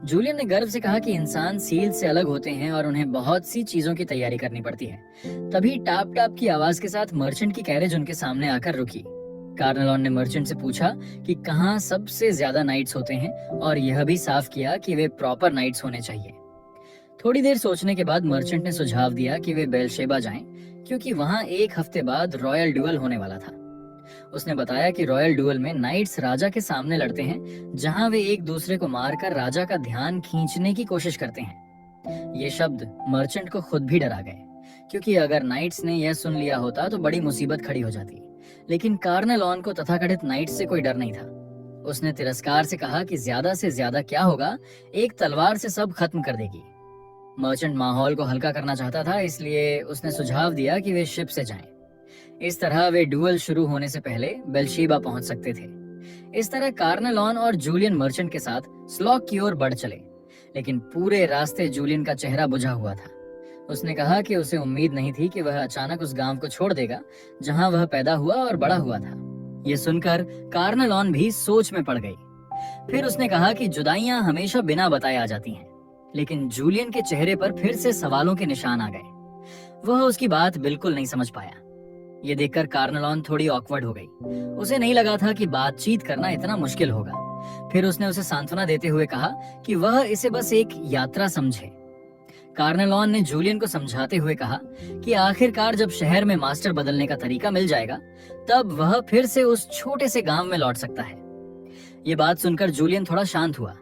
जूलियन ने गर्व से कहा कि इंसान सील से अलग होते हैं और उन्हें बहुत सी चीजों की तैयारी करनी पड़ती है। तभी टाप टाप की आवाज के साथ मर्चेंट की कैरेज उनके सामने आकर रुकी। कार्नेलॉन ने मर्चेंट से पूछा कि कहाँ सबसे ज्यादा नाइट्स होते हैं और यह भी साफ किया कि वे प्रॉपर नाइट्स होने चाहिए। थोड़ी देर सोचने के बाद मर्चेंट ने सुझाव दिया कि वे बेलशेबा जाएं, क्योंकि वहां एक हफ्ते बाद रॉयल ड्यूअल होने वाला था। उसने बताया कि रॉयल ड्यूअल में नाइट्स राजा के सामने लड़ते हैं, जहां वे एक दूसरे को मारकर राजा का ध्यान खींचने की कोशिश करते हैं। ये शब्द मर्चेंट को खुद भी डरा गए, क्योंकि अगर नाइट्स ने यह सुन लिया होता तो बड़ी मुसीबत खड़ी हो जाती। लेकिन कार्नेलॉन को तथाकथित नाइट्स से कोई डर नहीं था। उसने तिरस्कार से कहा कि ज्यादा से ज्यादा क्या होगा, एक तलवार से सब खत्म कर देगी। मर्चेंट माहौल को हल्का करना चाहता था, इसलिए उसने सुझाव दिया कि वे शिप से जाएं। इस तरह वे डुअल शुरू होने से पहले बेलशेबा पहुंच सकते थे। इस तरह कार्नेलॉन और जूलियन मर्चेंट के साथ स्लॉक की ओर बढ़ चले, लेकिन पूरे रास्ते जूलियन का चेहरा बुझा हुआ था। उसने कहा कि उसे उम्मीद नहीं थी कि वह अचानक उस गांव को छोड़ देगा जहां वह पैदा हुआ और बड़ा हुआ था। ये सुनकर कार्नेलॉन भी सोच में पड़ गई। फिर उसने कहा कि जुदाइयां हमेशा बिना बताए आ जाती हैं, लेकिन जूलियन के चेहरे पर फिर से सवालों के निशान आ गए। वह उसकी बात बिल्कुल नहीं समझ पाया। ये देखकर कार्नेलॉन थोड़ी ऑकवर्ड हो गई। उसे नहीं लगा था कि बातचीत करना इतना मुश्किल होगा। फिर उसने उसे सांत्वना देते हुए कहा कि वह इसे बस एक यात्रा समझे। कार्नेलॉन ने जूलियन को समझाते हुए कहा कि आखिरकार जब शहर में मास्टर बदलने का तरीका मिल जाएगा तब वह फिर से उस छोटे से गांव में लौट सकता है। ये बात सुनकर जूलियन थोड़ा शांत हुआ।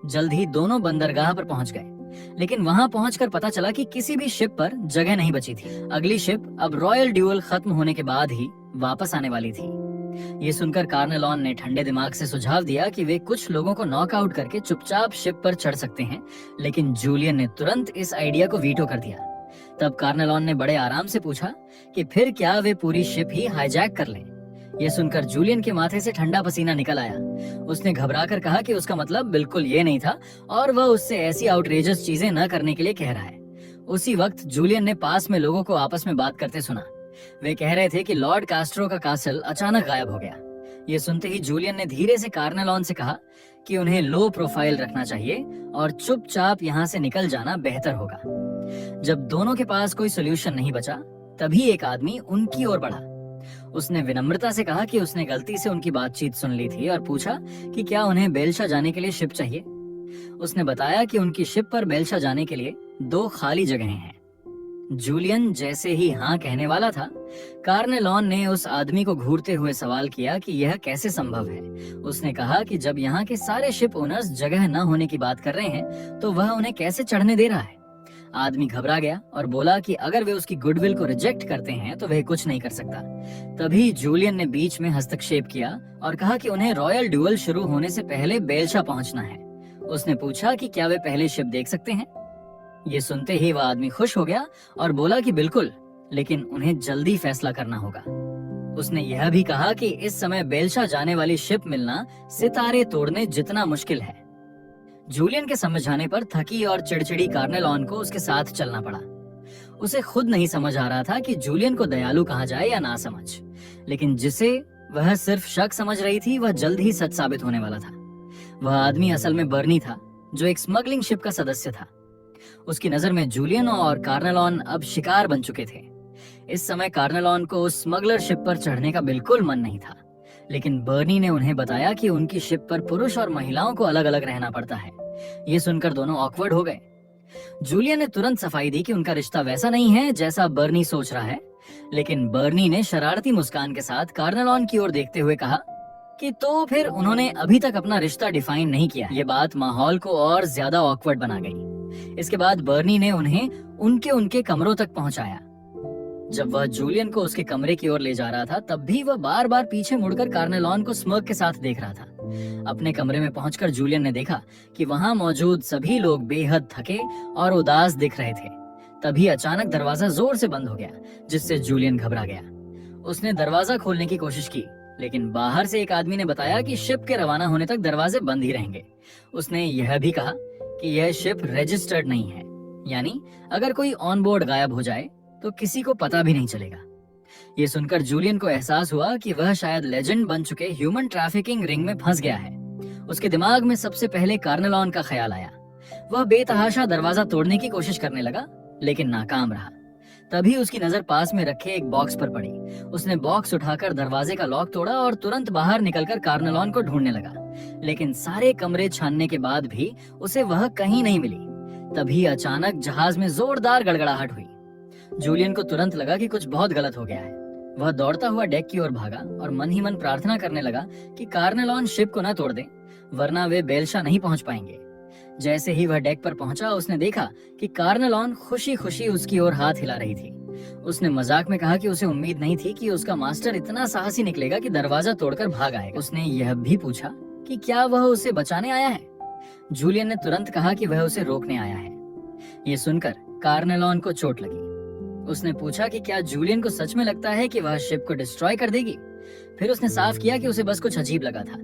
जल्द ही दोनों बंदरगाह पर पहुंच गए, लेकिन वहां पहुंचकर पता चला कि किसी भी शिप पर जगह नहीं बची थी। अगली शिप अब रॉयल ड्यूअल खत्म होने के बाद ही वापस आने वाली थी। ये सुनकर कार्नेलॉन ने ठंडे दिमाग से सुझाव दिया कि वे कुछ लोगों को नॉकआउट करके चुपचाप शिप पर चढ़ सकते हैं, लेकिन जूलियन ने तुरंत इस आइडिया को वीटो कर दिया। तब कार्नेलॉन ने बड़े आराम से पूछा कि फिर क्या वे पूरी शिप ही हाईजैक कर लें। यह सुनकर जूलियन के माथे से ठंडा पसीना निकल आया। उसने घबराकर कहा कि उसका मतलब बिल्कुल ये नहीं था और वह उससे ऐसी आउटरेजस चीजें न करने के लिए कह रहा है। उसी वक्त जूलियन ने पास में लोगों को आपस में बात करते सुना। वे कह रहे थे कि लॉर्ड कास्ट्रो का कासल अचानक गायब हो गया। ये सुनते ही जूलियन ने धीरे से कार्नेलॉन से कहा कि उन्हें लो प्रोफाइल रखना चाहिए और चुपचाप यहाँ से निकल जाना बेहतर होगा। जब दोनों के पास कोई सोल्यूशन नहीं बचा, तभी एक आदमी उनकी ओर बढ़ा। उसने विनम्रता से कहा कि उसने गलती से उनकी बातचीत सुन ली थी और पूछा कि क्या उन्हें बेलशा जाने के लिए शिप चाहिए। उसने बताया कि उनकी शिप पर बेलशा जाने के लिए 2 खाली जगहें हैं। जूलियन जैसे ही हाँ कहने वाला था, कार्नेलॉन ने उस आदमी को घूरते हुए सवाल किया कि यह कैसे संभव है। उसने कहा कि जब यहाँ के सारे शिप ओनर्स जगह न होने की बात कर रहे हैं, तो वह उन्हें कैसे चढ़ने दे रहा है। आदमी घबरा गया और बोला कि अगर वे उसकी गुडविल को रिजेक्ट करते हैं तो वह कुछ नहीं कर सकता। तभी जूलियन ने बीच में हस्तक्षेप किया और कहा कि उन्हें रॉयल ड्यूअल शुरू होने से पहले बेलशा पहुंचना है। उसने पूछा कि क्या वे पहले शिप देख सकते हैं। ये सुनते ही वह आदमी खुश हो गया और बोला कि बिल्कुल, लेकिन उन्हें जल्दी फैसला करना होगा। उसने यह भी कहा कि इस समय बेलशा जाने वाली शिप मिलना सितारे तोड़ने जितना मुश्किल है। जूलियन के समझाने पर थकी और चिड़चिड़ी कार्नेलॉन को उसके साथ चलना पड़ा। उसे खुद नहीं समझ आ रहा था कि जूलियन को दयालु कहा जाए या ना समझ, लेकिन जिसे वह सिर्फ शक समझ रही थी वह जल्द ही सच साबित होने वाला था। वह आदमी असल में बर्नी था, जो एक स्मगलिंग शिप का सदस्य था। उसकी नजर में जूलियन और कार्नेलॉन अब शिकार बन चुके थे। इस समय कार्नेलॉन को उस स्मगलर शिप पर चढ़ने का बिल्कुल मन नहीं था, लेकिन बर्नी ने उन्हें बताया कि उनकी शिप पर पुरुष और महिलाओं को अलग अलग रहना पड़ता है। ये सुनकर दोनों ऑकवर्ड हो गए। जूलियन ने तुरंत सफाई दी कि उनका रिश्ता वैसा नहीं है जैसा बर्नी सोच रहा है, लेकिन बर्नी ने शरारती मुस्कान के साथ कार्नेलॉन की ओर देखते हुए कहा कि तो फिर उन्होंने अभी तक अपना रिश्ता डिफाइन नहीं किया। ये बात माहौल को और ज्यादा ऑकवर्ड बना गई। इसके बाद बर्नी ने उन्हें उनके कमरों तक पहुंचाया। जब वह जूलियन को उसके कमरे की ओर ले जा रहा था, तब भी वह बार बार पीछे मुड़कर कार्नेलॉन को स्मर्क के साथ देख रहा था। अपने कमरे में पहुंचकर जूलियन ने देखा कि वहां मौजूद सभी लोग बेहद थके और उदास दिख रहे थे। तभी अचानक दरवाजा जोर से बंद हो गया, जिससे जूलियन घबरा गया। उसने दरवाजा खोलने की कोशिश की, लेकिन बाहर से एक आदमी ने बताया कि शिप के रवाना होने तक दरवाजे बंद ही रहेंगे। उसने यह भी कहा कि यह शिप रजिस्टर्ड नहीं है, यानी अगर कोई ऑन बोर्ड गायब हो जाए तो किसी को पता भी नहीं चलेगा। ये सुनकर जूलियन को एहसास हुआ कि वह शायद लेजेंड बन चुके ह्यूमन ट्रैफिकिंग रिंग में फंस गया है। उसके दिमाग में सबसे पहले कार्नेलॉन का ख्याल आया। वह बेतहाशा दरवाजा तोड़ने की कोशिश करने लगा, लेकिन नाकाम रहा। तभी उसकी नजर पास में रखे एक बॉक्स पर पड़ी। उसने बॉक्स उठाकर दरवाजे का लॉक तोड़ा और तुरंत बाहर निकलकर कार्नेलॉन को ढूंढने लगा, लेकिन सारे कमरे छानने के बाद भी उसे वह कहीं नहीं मिली। तभी अचानक जहाज में जोरदार गड़गड़ाहट हुई। जूलियन को तुरंत लगा कि कुछ बहुत गलत हो गया है। वह दौड़ता हुआ डेक की ओर भागा और मन ही मन प्रार्थना करने लगा कि कार्नेलॉन शिप को न तोड़ दे, वरना वे बेलशा नहीं पहुंच पाएंगे। जैसे ही वह डेक पर पहुंचा, उसने देखा कि कार्नेलॉन खुशी खुशी उसकी ओर हाथ हिला रही थी। उसने मजाक में कहा कि उसे उम्मीद नहीं थी कि उसका मास्टर इतना साहसी निकलेगा कि दरवाजा तोड़कर भाग आएगा। उसने यह भी पूछा कि क्या वह उसे बचाने आया है। जूलियन ने तुरंत कहा कि वह उसे रोकने आया है। ये सुनकर कार्नेलॉन को चोट लगी। उसने पूछा कि क्या जूलियन को सच में लगता है कि वह शिप को डिस्ट्रॉय कर देगी। फिर उसने साफ किया कि उसे बस कुछ अजीब लगा था।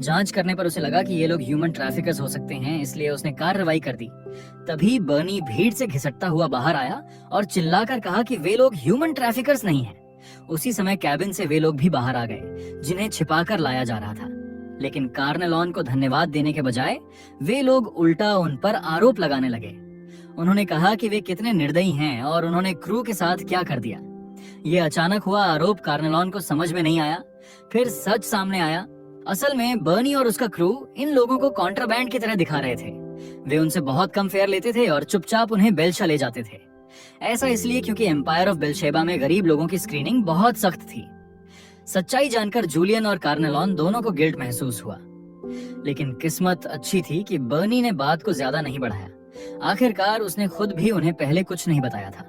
जांच करने पर उसे लगा कि ये लोग ह्यूमन ट्रैफिकर्स हो सकते हैं, इसलिए उसने कार्रवाई कर दी। तभी बर्नी भीड़ से घिसटता हुआ बाहर आया और चिल्लाकर कहा कि वे लोग ह्यूमन ट्रैफिकर्स नहीं हैं। उसी समय कैबिन से वे लोग भी बाहर आ गए, जिन्हें छिपाकर लाया जा रहा था। लेकिन कार्नेलॉन को धन्यवाद देने के बजाय वे लोग उल्टा उन पर आरोप लगाने लगे। उन्होंने कहा कि वे कितने निर्दयी हैं और उन्होंने क्रू के साथ क्या कर दिया। ये अचानक हुआ आरोप कार्नेलॉन को समझ में नहीं आया। फिर सच सामने आया। असल में बर्नी और उसका क्रू इन लोगों को कॉन्ट्राबैंड की तरह दिखा रहे थे। वे उनसे बहुत कम फेयर लेते थे और चुपचाप उन्हें बेल्शा ले जाते थे। ऐसा इसलिए क्योंकि एम्पायर ऑफ बेलशेबा में गरीब लोगों की स्क्रीनिंग बहुत सख्त थी। सच्चाई जानकर जूलियन और कार्नेलॉन दोनों को गिल्ट महसूस हुआ, लेकिन किस्मत अच्छी थी कि बर्नी ने बात को ज्यादा नहीं बढ़ाया। आखिरकार उसने खुद भी उन्हें पहले कुछ नहीं बताया था।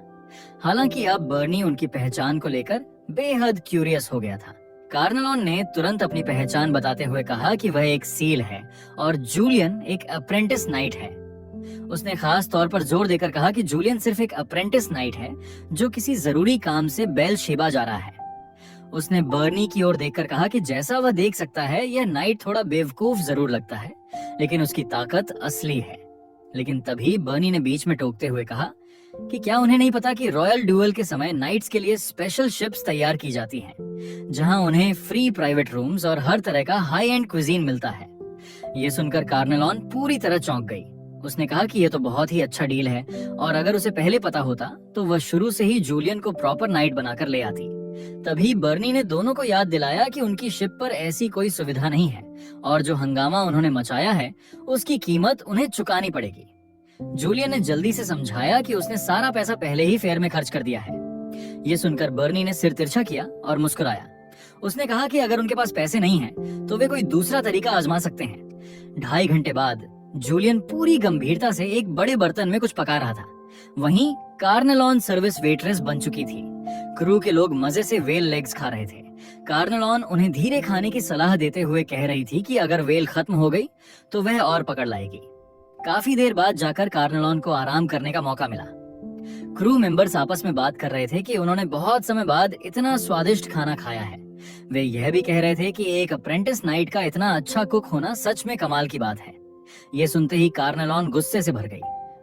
हालांकि अब बर्नी उनकी पहचान को लेकर बेहद क्यूरियस हो गया था। कार्नेलॉन ने तुरंत अपनी पहचान बताते हुए कहा कि वह एक सील है और जूलियन एक अप्रेंटिस नाइट है। उसने खास तौर पर जोर देकर कहा कि जूलियन सिर्फ एक अप्रेंटिस नाइट है जो किसी जरूरी काम से बेलशेबा जा रहा है। उसने बर्नी की ओर देखकर कहा कि जैसा वह देख सकता है यह नाइट थोड़ा बेवकूफ जरूर लगता है, लेकिन उसकी ताकत असली है। लेकिन तभी बर्नी ने बीच में टोकते हुए कहा कि क्या उन्हें नहीं पता कि रॉयल ड्यूअल के समय नाइट्स के लिए स्पेशल शिप्स तैयार की जाती हैं, जहां उन्हें फ्री प्राइवेट रूम्स और हर तरह का हाई एंड क्विजीन मिलता है। ये सुनकर कार्नेलॉन पूरी तरह चौंक गई। उसने कहा कि यह तो बहुत ही अच्छा डील है और अगर उसे पहले पता होता तो वह शुरू से ही जूलियन को प्रॉपर नाइट बनाकर ले आती। तभी बर्नी ने दोनों को याद दिलाया कि उनकी शिप पर ऐसी कोई सुविधा नहीं है और जो हंगामा उन्होंने मचाया है उसकी कीमत उन्हें चुकानी पड़ेगी। जूलियन ने जल्दी से समझाया कि उसने सारा पैसा पहले ही फेयर में खर्च कर दिया है। ये सुनकर बर्नी ने सिर तिरछा किया और मुस्कुराया। उसने कहा कि अगर उनके पास पैसे नहीं हैं, तो वे कोई दूसरा तरीका आजमा सकते हैं। 2.5 घंटे बाद जूलियन पूरी गंभीरता से एक बड़े बर्तन में कुछ पका रहा था। वहीं कार्नेलॉन सर्विस वेट्रेस बन चुकी थी। क्रू के लोग मजे से वेल लेग्स खा रहे थे। कार्नेलॉन उन्हें धीरे खाने की सलाह देते हुए कह रही थी कि अगर वेल खत्म हो गई तो वह और पकड़ लाएगी। काफी देर बाद जाकर कार्नेलॉन को आराम करने का मौका मिला। क्रू मेंबर्स आपस में बात कर रहे थे कि उन्होंने बहुत समय बाद इतना स्वादिष्ट खाना खाया है। वे यह भी कह रहे थे कि एक अप्रेंटिस नाइट का इतना अच्छा कुक होना सच में कमाल की बात है। ये सुनते ही कार्नेलॉन गुस्से से भर गई।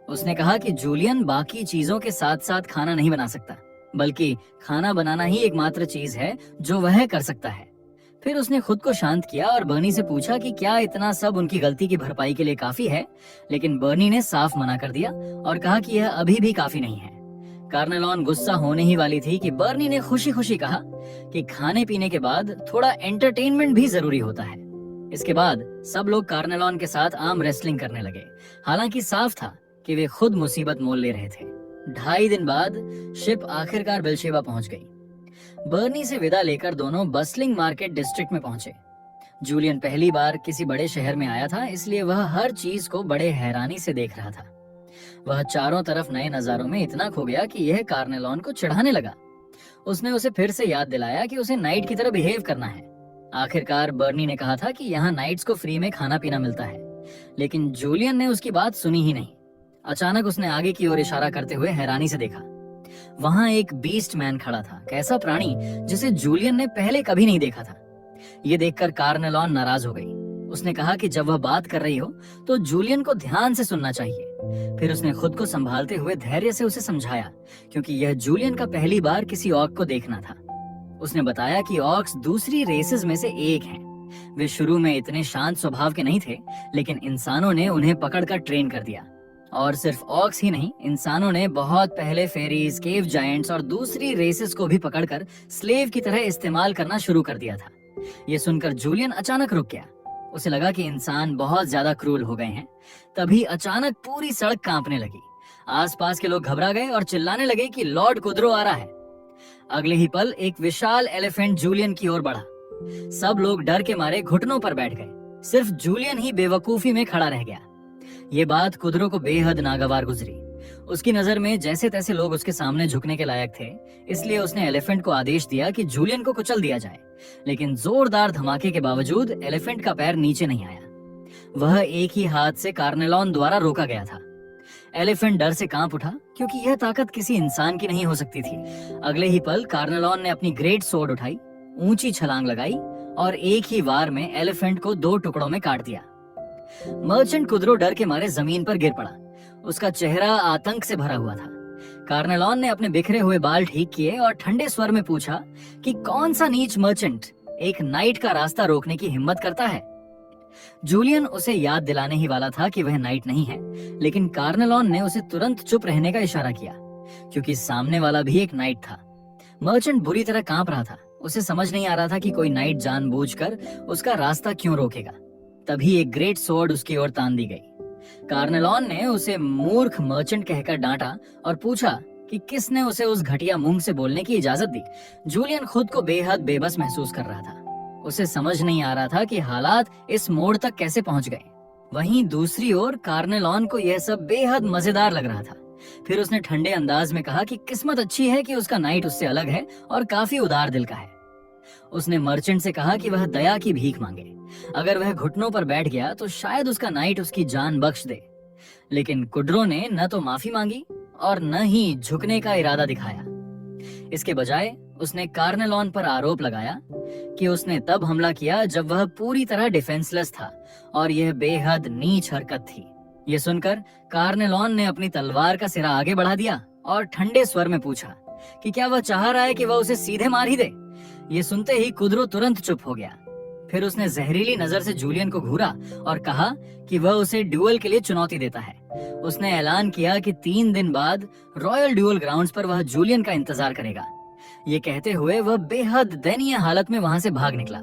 उसने कहा कि जूलियन बाकी चीजों के साथ साथ खाना नहीं बना सकता, बल्कि खाना बनाना ही एकमात्र चीज है जो वह कर सकता है। फिर उसने खुद को शांत किया और बर्नी से पूछा कि क्या इतना सब उनकी गलती की भरपाई के लिए काफी है, लेकिन बर्नी ने साफ मना कर दिया और कहा कि यह अभी भी काफी नहीं है। कार्नेलॉन गुस्सा होने ही वाली थी कि बर्नी ने खुशी खुशी कहा कि खाने पीने के बाद थोड़ा एंटरटेनमेंट भी जरूरी होता है। इसके बाद सब लोग कार्नेलॉन के साथ आर्म रेसलिंग करने लगे। हालांकि साफ था कि वे खुद मुसीबत मोल ले रहे थे। 2.5 दिन बाद शिप आखिरकार बेलशेबा पहुंच गई। बर्नी से विदा लेकर दोनों बस्लिंग मार्केट डिस्ट्रिक्ट में पहुंचे। जूलियन पहली बार किसी बड़े शहर में आया था, इसलिए वह हर चीज को बड़े हैरानी से देख रहा था। वह चारों तरफ नए नजारों में इतना खो गया कि यह कार्नेलॉन को चिढ़ाने लगा। उसने उसे फिर से याद दिलाया कि उसे नाइट की तरह बिहेव करना है। आखिरकार बर्नी ने कहा था कि यहाँ नाइट्स को फ्री में खाना पीना मिलता है, लेकिन जूलियन ने उसकी बात सुनी ही नहीं। अचानक उसने आगे की ओर इशारा करते हुए हैरानी से देखा। वहां एक बीस्ट मैन खड़ा था, कैसा प्राणी जिसे जूलियन ने पहले कभी नहीं देखा था। ये देखकर कार्नेलॉन नाराज हो गई। उसने कहा कि जब वह बात कर रही हो तो जूलियन को ध्यान से सुनना चाहिए। फिर उसने खुद को संभालते हुए धैर्य से उसे समझाया, क्योंकि यह जूलियन का पहली बार किसी ऑर्क को देखना था। उसने बताया कि ऑर्क्स दूसरी रेसेस में से एक हैं। वे शुरू में इतने शांत स्वभाव के नहीं थे, लेकिन इंसानों ने उन्हें पकड़कर ट्रेन कर दिया। और सिर्फ ऑर्क्स ही नहीं, इंसानों ने बहुत पहले फेरीज, केव जायंट्स और दूसरी रेसेस को भी पकड़कर स्लेव की तरह इस्तेमाल करना शुरू कर दिया था। ये सुनकर जूलियन अचानक रुक गया। उसे लगा कि इंसान बहुत ज्यादा क्रूर हो गए हैं। तभी अचानक पूरी सड़क कांपने लगी। आसपास के लोग घबरा गए और चिल्लाने लगे कि लॉर्ड कुद्रो आ रहा है। अगले ही पल एक विशाल एलिफेंट जूलियन की ओर बढ़ा। सब लोग डर के मारे घुटनों पर बैठ गए। सिर्फ जूलियन ही बेवकूफी में खड़ा रह गया। ये बात कुद्रो को बेहद नागवार गुजरी। उसकी नजर में जैसे तैसे लोग उसके सामने झुकने के लायक थे, इसलिए उसने एलिफेंट को आदेश दिया कि जूलियन को कुचल दिया जाए। लेकिन जोरदार धमाके के बावजूद एलिफेंट का पैर नीचे नहीं आया। वह एक ही हाथ से कार्नेलॉन द्वारा रोका गया था। एलिफेंट डर से कांप उठा, क्योंकि यह ताकत किसी इंसान की नहीं हो सकती थी। अगले ही पल कार्नेलॉन ने अपनी ग्रेट सोर्ड उठाई, ऊंची छलांग लगाई और एक ही वार में एलिफेंट को 2 टुकड़ों में काट दिया। मर्चेंट कुद्रो डर के मारे जमीन पर गिर पड़ा। उसका चेहरा आतंक से भरा हुआ था। कार्नेलॉन ने अपने बिखरे हुए बाल ठीक किए और ठंडे स्वर में पूछा कि कौन सा नीच मर्चेंट एक नाइट का रास्ता रोकने की हिम्मत करता है। जूलियन उसे याद दिलाने ही वाला था कि वह नाइट नहीं है, लेकिन कार्नेलॉन ने उसे तुरंत चुप रहने का इशारा किया, क्योंकि सामने वाला भी एक नाइट था। मर्चेंट बुरी तरह कांप रहा था। उसे समझ नहीं आ रहा था कि कोई नाइट जानबूझकर उसका रास्ता क्यों रोकेगा। तभी एक ग्रेट सोर्ड उसकी ओर तान दी गई। कार्नेलॉन ने उसे मूर्ख मर्चेंट कहकर डांटा और पूछा कि किसने उसे उस घटिया मूंग से बोलने की इजाजत दी। जूलियन खुद को बेहद बेबस महसूस कर रहा था। उसे समझ नहीं आ रहा था कि हालात इस मोड़ तक कैसे पहुंच गए। वहीं दूसरी ओर कार्नेलॉन को यह सब बेहद मजेदार लग रहा था। फिर उसने ठंडे अंदाज में कहा कि किस्मत अच्छी है कि उसका नाइट उससे अलग है और काफी उदार दिल का है। उसने मर्चेंट से कहा कि वह दया की भीख मांगे। अगर वह घुटनों पर बैठ गया तो शायद उसका नाइट उसकी जान बख्श दे। लेकिन कुड्रो ने न तो माफी मांगी और न ही झुकने का इरादा दिखाया। इसके बजाय उसने कार्नेलॉन पर आरोप लगाया कि उसने तब हमला किया जब वह पूरी तरह डिफेंसलेस था और यह बेहद नीच हरकत थी। यह सुनकर कार्नेलॉन ने अपनी तलवार का सिरा आगे बढ़ा दिया और ठंडे स्वर में पूछा कि क्या वह चाह रहा है कि वह उसे सीधे मार ही दे। ये सुनते ही कुद्रो तुरंत चुप हो गया। फिर उसने जहरीली नजर से जूलियन को घूरा और कहा कि वह उसे ड्यूअल के लिए चुनौती देता है। उसने ऐलान किया कि 3 दिन बाद रॉयल ड्यूअल ग्राउंड्स पर वह जूलियन का इंतजार करेगा। ये कहते हुए वह बेहद दयनीय हालत में वहां से भाग निकला।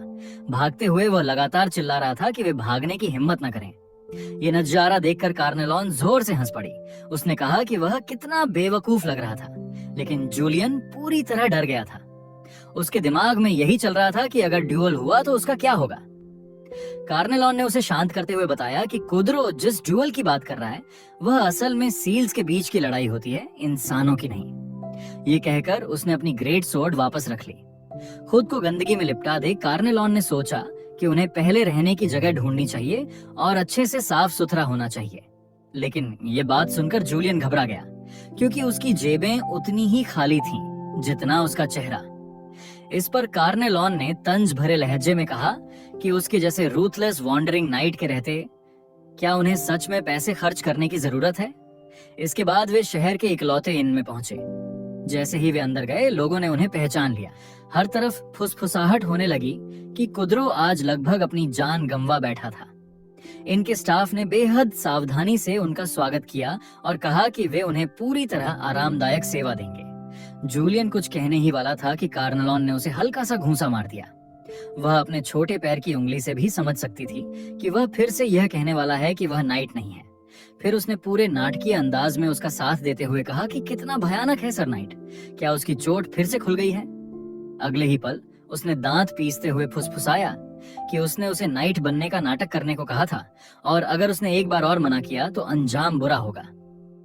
भागते हुए वह लगातार चिल्ला रहा था कि वे भागने की हिम्मत न करें। ये नजारा देखकर कार्नेलॉन जोर से हंस पड़ी। उसने कहा कि वह कितना बेवकूफ लग रहा था, लेकिन जूलियन पूरी तरह डर गया था। उसके दिमाग में यही चल रहा था कि अगर ड्यूअल हुआ तो उसका क्या होगा। कार्नेलॉन ने उसे शांत करते हुए बताया कि कुद्रो जिस ड्यूअल की बात कर रहा है वह असल में सील्स के बीच की लड़ाई होती है, इंसानों की नहीं। ये कहकर उसने अपनी ग्रेट सोर्ड वापस रख ली। खुद को गंदगी में लिपटा दे कार्नेलॉन ने सोचा कि उन्हें पहले रहने की जगह ढूंढनी चाहिए और अच्छे से साफ सुथरा होना चाहिए। लेकिन ये बात सुनकर जूलियन घबरा गया, क्योंकि उसकी जेबें उतनी ही खाली थीं जितना उसका चेहरा। इस पर कार्नेलॉन ने तंज भरे लहजे में कहा कि उसके जैसे रूथलेस वॉन्डरिंग नाइट के रहते क्या उन्हें सच में पैसे खर्च करने की जरूरत है। इसके बाद वे शहर के इकलौते इन में पहुंचे। जैसे ही वे अंदर गए, लोगों ने उन्हें पहचान लिया। हर तरफ फुसफुसाहट होने लगी कि कुद्रो आज लगभग अपनी जान गंवा बैठा था। इनके स्टाफ ने बेहद सावधानी से उनका स्वागत किया और कहा कि वे उन्हें पूरी तरह आरामदायक सेवा देंगे। जूलियन कुछ कहने ही वाला था कि कार्नेलॉन ने उसे हल्का सा घूंसा मार दिया। वह अपने छोटे पैर की उंगली से भी समझ सकती थी कि वह फिर से यह कहने वाला है कि वह नाइट नहीं है। फिर उसने पूरे नाटकीय अंदाज में उसका साथ देते हुए कहा कि कितना भयानक है सर नाइट, क्या उसकी चोट फिर से खुल गई है। अगले ही पल उसने दांत पीसते हुए फुसफुसाया कि उसने उसे नाइट बनने का नाटक करने को कहा था और अगर उसने एक बार और मना किया तो अंजाम बुरा होगा।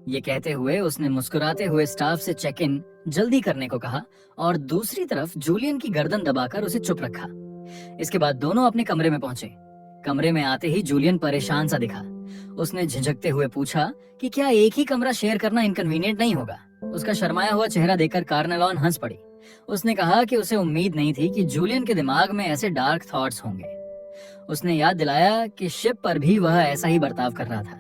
ये कहते हुए उसने मुस्कुराते हुए स्टाफ से चेक इन जल्दी करने को कहा और दूसरी तरफ जूलियन की गर्दन दबाकर उसे चुप रखा। इसके बाद दोनों अपने कमरे में पहुंचे। कमरे में आते ही जूलियन परेशान सा दिखा। उसने झिझकते हुए पूछा कि क्या एक ही कमरा शेयर करना इनकन्वीनियंट नहीं होगा। उसका शर्माया हुआ चेहरा देखकर कार्नेलॉन हंस पड़ी। उसने कहा कि उसे उम्मीद नहीं थी कि जूलियन के दिमाग में ऐसे डार्क थॉट्स होंगे। उसने याद दिलाया कि शिप पर भी वह ऐसा ही बर्ताव कर रहा था।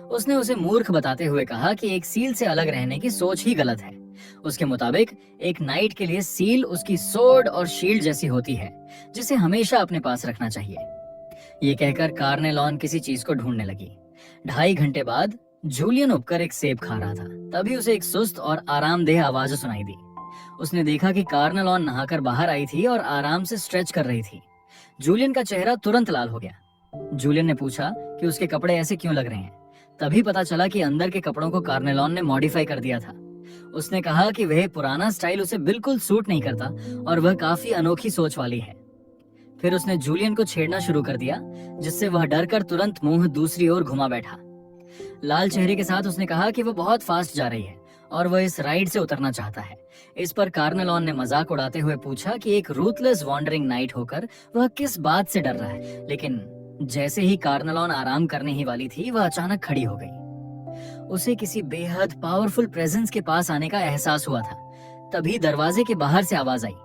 उसने उसे मूर्ख बताते हुए कहा कि एक सील से अलग रहने की सोच ही गलत है। उसके मुताबिक एक नाइट के लिए सील उसकी सोर्ड और शील्ड जैसी होती है, जिसे हमेशा अपने पास रखना चाहिए। ये कहकर कार्नेलॉन किसी चीज को ढूंढने लगी। 2.5 घंटे बाद जूलियन उपकर एक सेब खा रहा था। तभी उसे एक सुस्त और आरामदेह आवाज सुनाई दी। उसने देखा कि कार्नेलॉन नहाकर बाहर आई थी और आराम से स्ट्रेच कर रही थी। जूलियन का चेहरा तुरंत लाल हो गया। जूलियन ने पूछा कि उसके कपड़े ऐसे क्यों लग रहे हैं। तभी पता चला कि अंदर के कपड़ों को कार्नेलॉन ने मॉडिफाई कर दिया था। उसने कहा कि वह पुराना स्टाइल उसे बिल्कुल सूट नहीं करता और वह काफी अनोखी सोच वाली है। फिर उसने जूलियन को छेड़ना शुरू कर दिया, जिससे वह डरकर तुरंत मुंह दूसरी ओर घुमा बैठा। लाल चेहरे के साथ उसने कहा कि वह बहुत फास्ट जा रही है और वह इस राइड से उतरना चाहता है। इस पर कार्नेलॉन ने मजाक उड़ाते हुए पूछा कि एक रूथलेस वॉन्डरिंग नाइट होकर वह किस बात से डर रहा है। लेकिन जैसे ही कार्नेलॉन आराम करने ही वाली थी, वह अचानक खड़ी हो गई। उसे किसी बेहद पावरफुल प्रेजेंस के पास आने का एहसास हुआ था। तभी दरवाजे के बाहर से आवाज आई।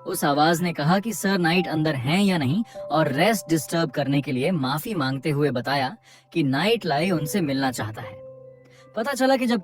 उस आवाज ने कहा कि सर नाइट अंदर हैं या नहीं और रेस्ट डिस्टर्ब करने के लिए माफी मांगते हुए बताया कि नाइट लाई उनसे मिलना चाहता है। पता चला कि जब